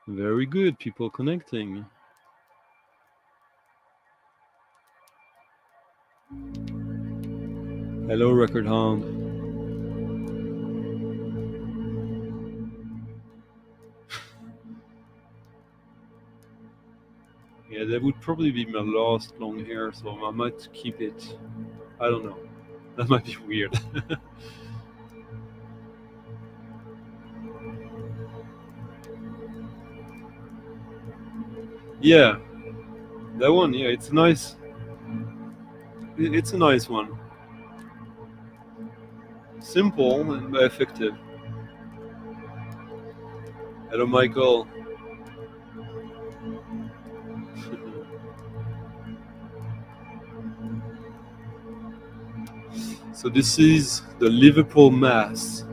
Very good, people connecting. Hello, Record Hound. Yeah, that would probably be my last long hair, so I might keep it. I don't know. That might be weird. Yeah, that one. Yeah, it's nice. It's a nice one. Simple and effective. Hello, Michael. So this is the Liverpool Mass.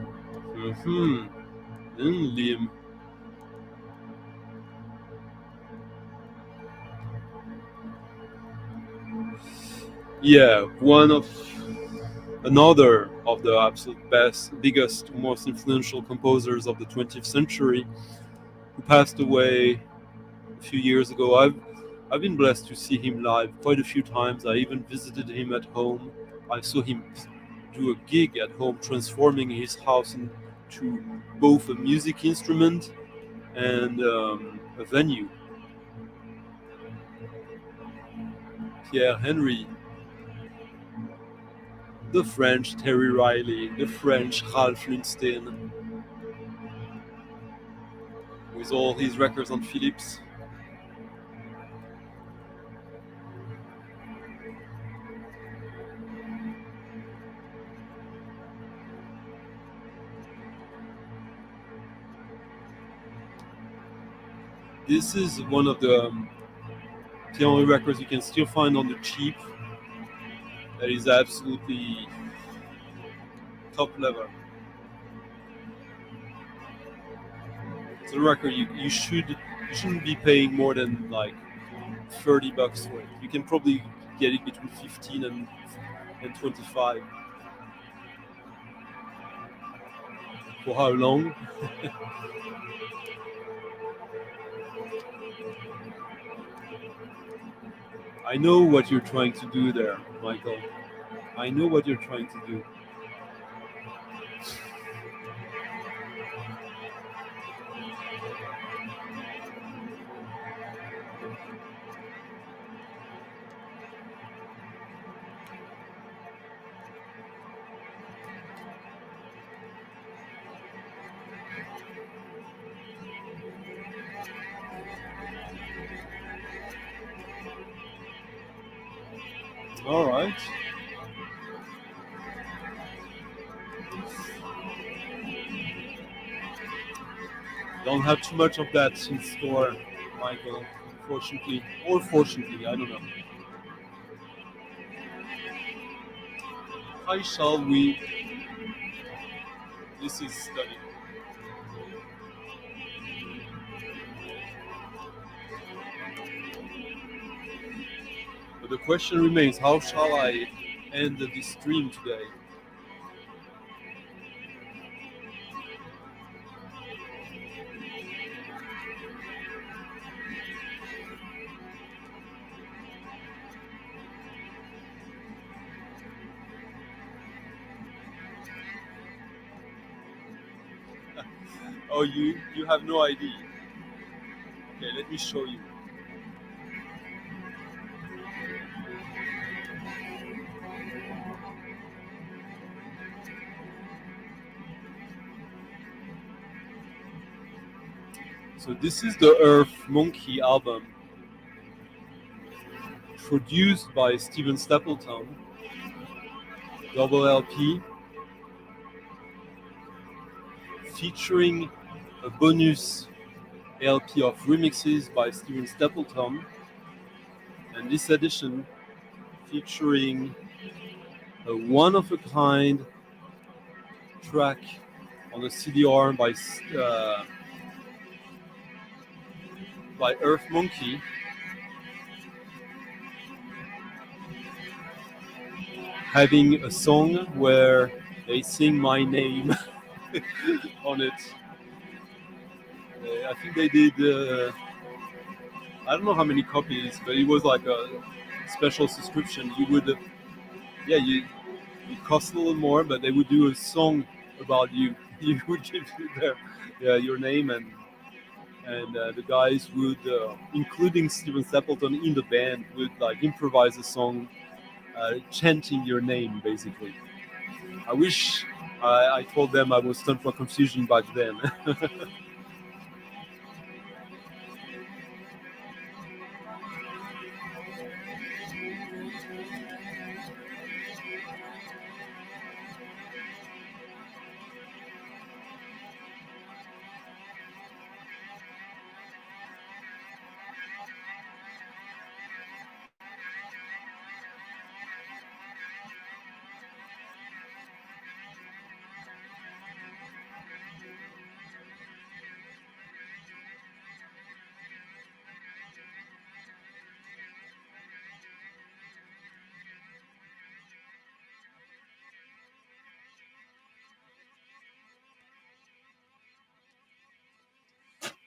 Liam. Yeah, another of the absolute biggest, most influential composers of the 20th century, who passed away a few years ago. I've been blessed to see him live quite a few times. I even visited him at home. I saw him do a gig at home, transforming his house into both a music instrument and a venue. Pierre Henry, the French Terry Riley, the French Ralph Lundsten, with all his records on Philips. This is one of the piano records you can still find on the cheap. That is absolutely top level. It's a record you shouldn't be paying more than like $30 for it. You can probably get it between 15 and 25. For how long? I know what you're trying to do there, Michael. I know what you're trying to do. All right. Don't have too much of that in store, Michael. Unfortunately, or fortunately, I don't know. How shall we? This is study. But the question remains: how shall I end this stream today? Oh, you have no idea. Okay, let me show you. So this is the Earth Monkey album, produced by Steven Stapleton, double LP, featuring a bonus LP of remixes by Steven Stapleton, and this edition featuring a one-of-a-kind track on a CDR by Earth Monkey, having a song where they sing my name on it. I think they did, I don't know how many copies, but it was like a special subscription. You would, it cost a little more, but they would do a song about you. You would give your name, and the guys would, including Steven Stapleton in the band, would like improvise a song chanting your name, basically. I wish I told them I was Stunt for Confusion back then.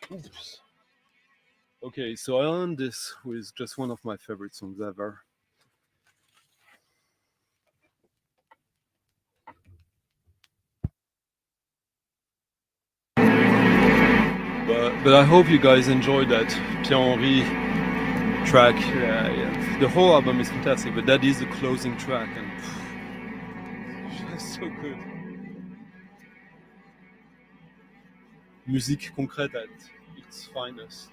Oops. Okay, so I'll end this with just one of my favorite songs ever. But I hope you guys enjoyed that Pierre-Henri track. Yeah. The whole album is fantastic, but that is the closing track, and just so good. Musique concrète at its finest.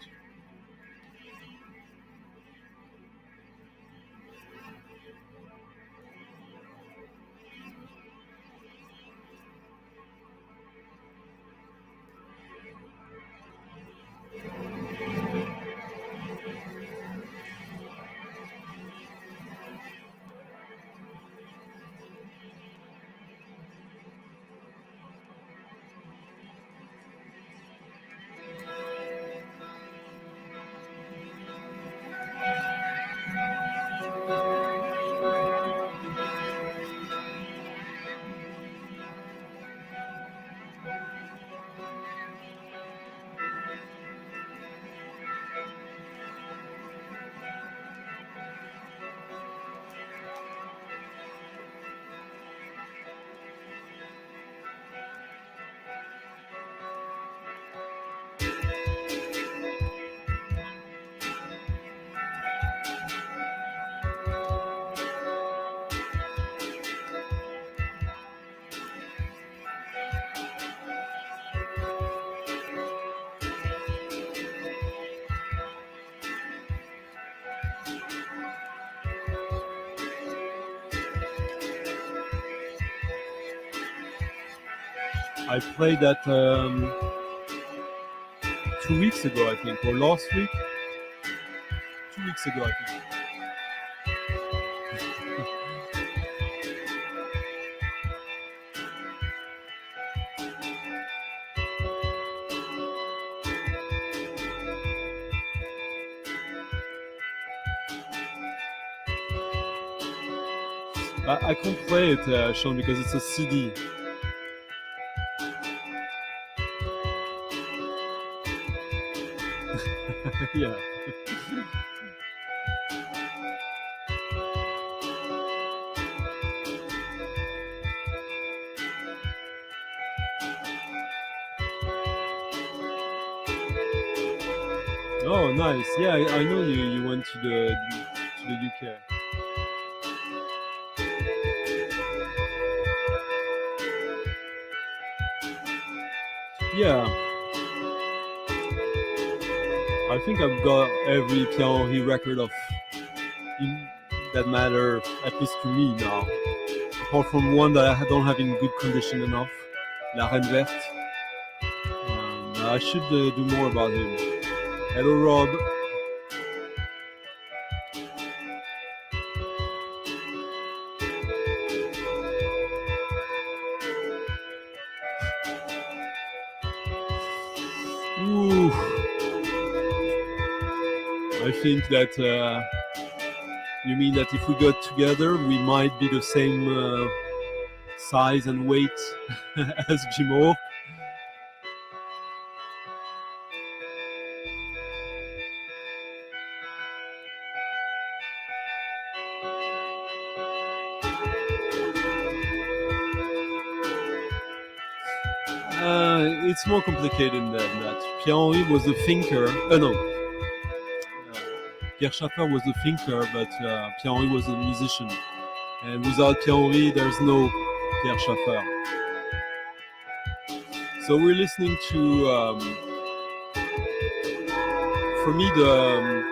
I played that 2 weeks ago, I think, or last week. 2 weeks ago, I think. I can't play it, Sean, because it's a CD. Yeah. Oh, nice. Yeah, I know you went to the UK. Yeah, I think I've got every Pierre-Henry record of that matter, at least to me now. Apart from one that I don't have in good condition enough, La Reine Verte. I should do more about him. Hello, Rob. Ooh. I think that you mean that if we got together, we might be the same size and weight as Jimo. It's more complicated than that. Pierre-Henry was a thinker. Pierre Schaeffer was a thinker, but Pierre-Henry was a musician. And without Pierre-Henry, there's no Pierre Schaeffer. So we're listening to, for me, the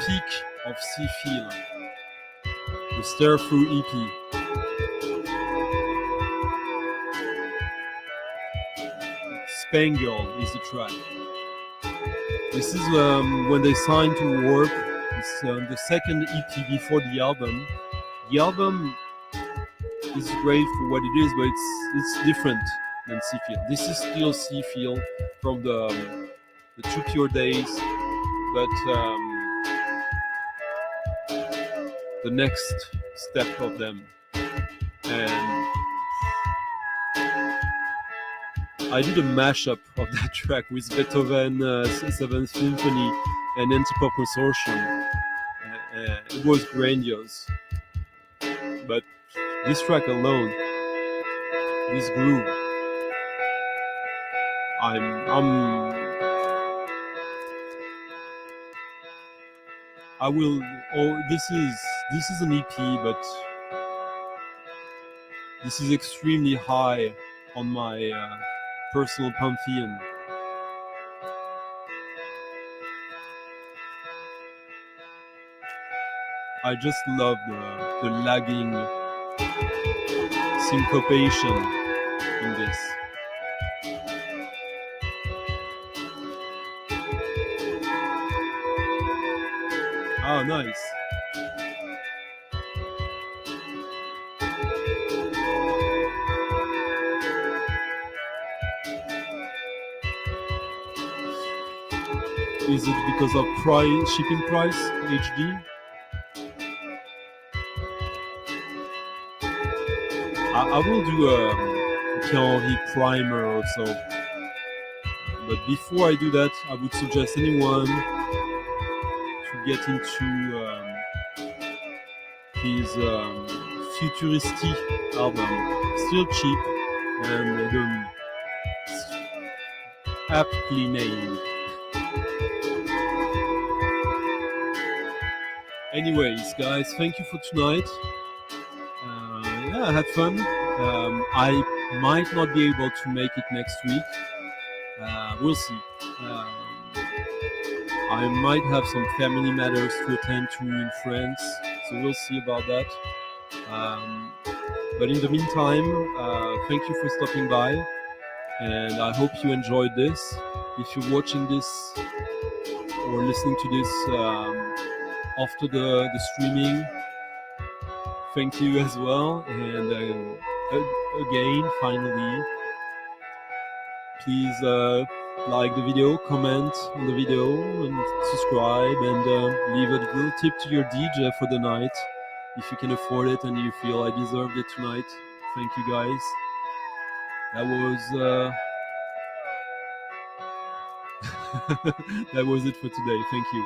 peak of C-Feel, the Stare Through EP. Spangle is the track. This is when they signed to Warp. It's the second EP before the album. The album is great for what it is, but it's different than C-Feel. This is still C-Feel from the Two Pure Days, but the next step of them. And I did a mashup of that track with Beethoven 7th Symphony and Antipop Consortium. It was grandiose. But this track alone, this groove, this is an EP, but this is extremely high on my personal pantheon. I just love the lagging syncopation in this. Oh, nice. Is it because of shipping price, HD? I will do a Pierre-Henry primer or so. But before I do that, I would suggest anyone to get into his futuristic album. Still cheap and aptly named. Anyways, guys, thank you for tonight. I had fun. I might not be able to make it next week. We'll see. I might have some family matters to attend to in France, so we'll see about that. But in the meantime, thank you for stopping by, and I hope you enjoyed this. If you're watching this or listening to this after the streaming, thank you as well. And again, finally, please like the video, comment on the video, and subscribe, and leave a little tip to your DJ for the night if you can afford it and you feel I deserved it tonight. Thank you, guys. That was that was it for today. Thank you.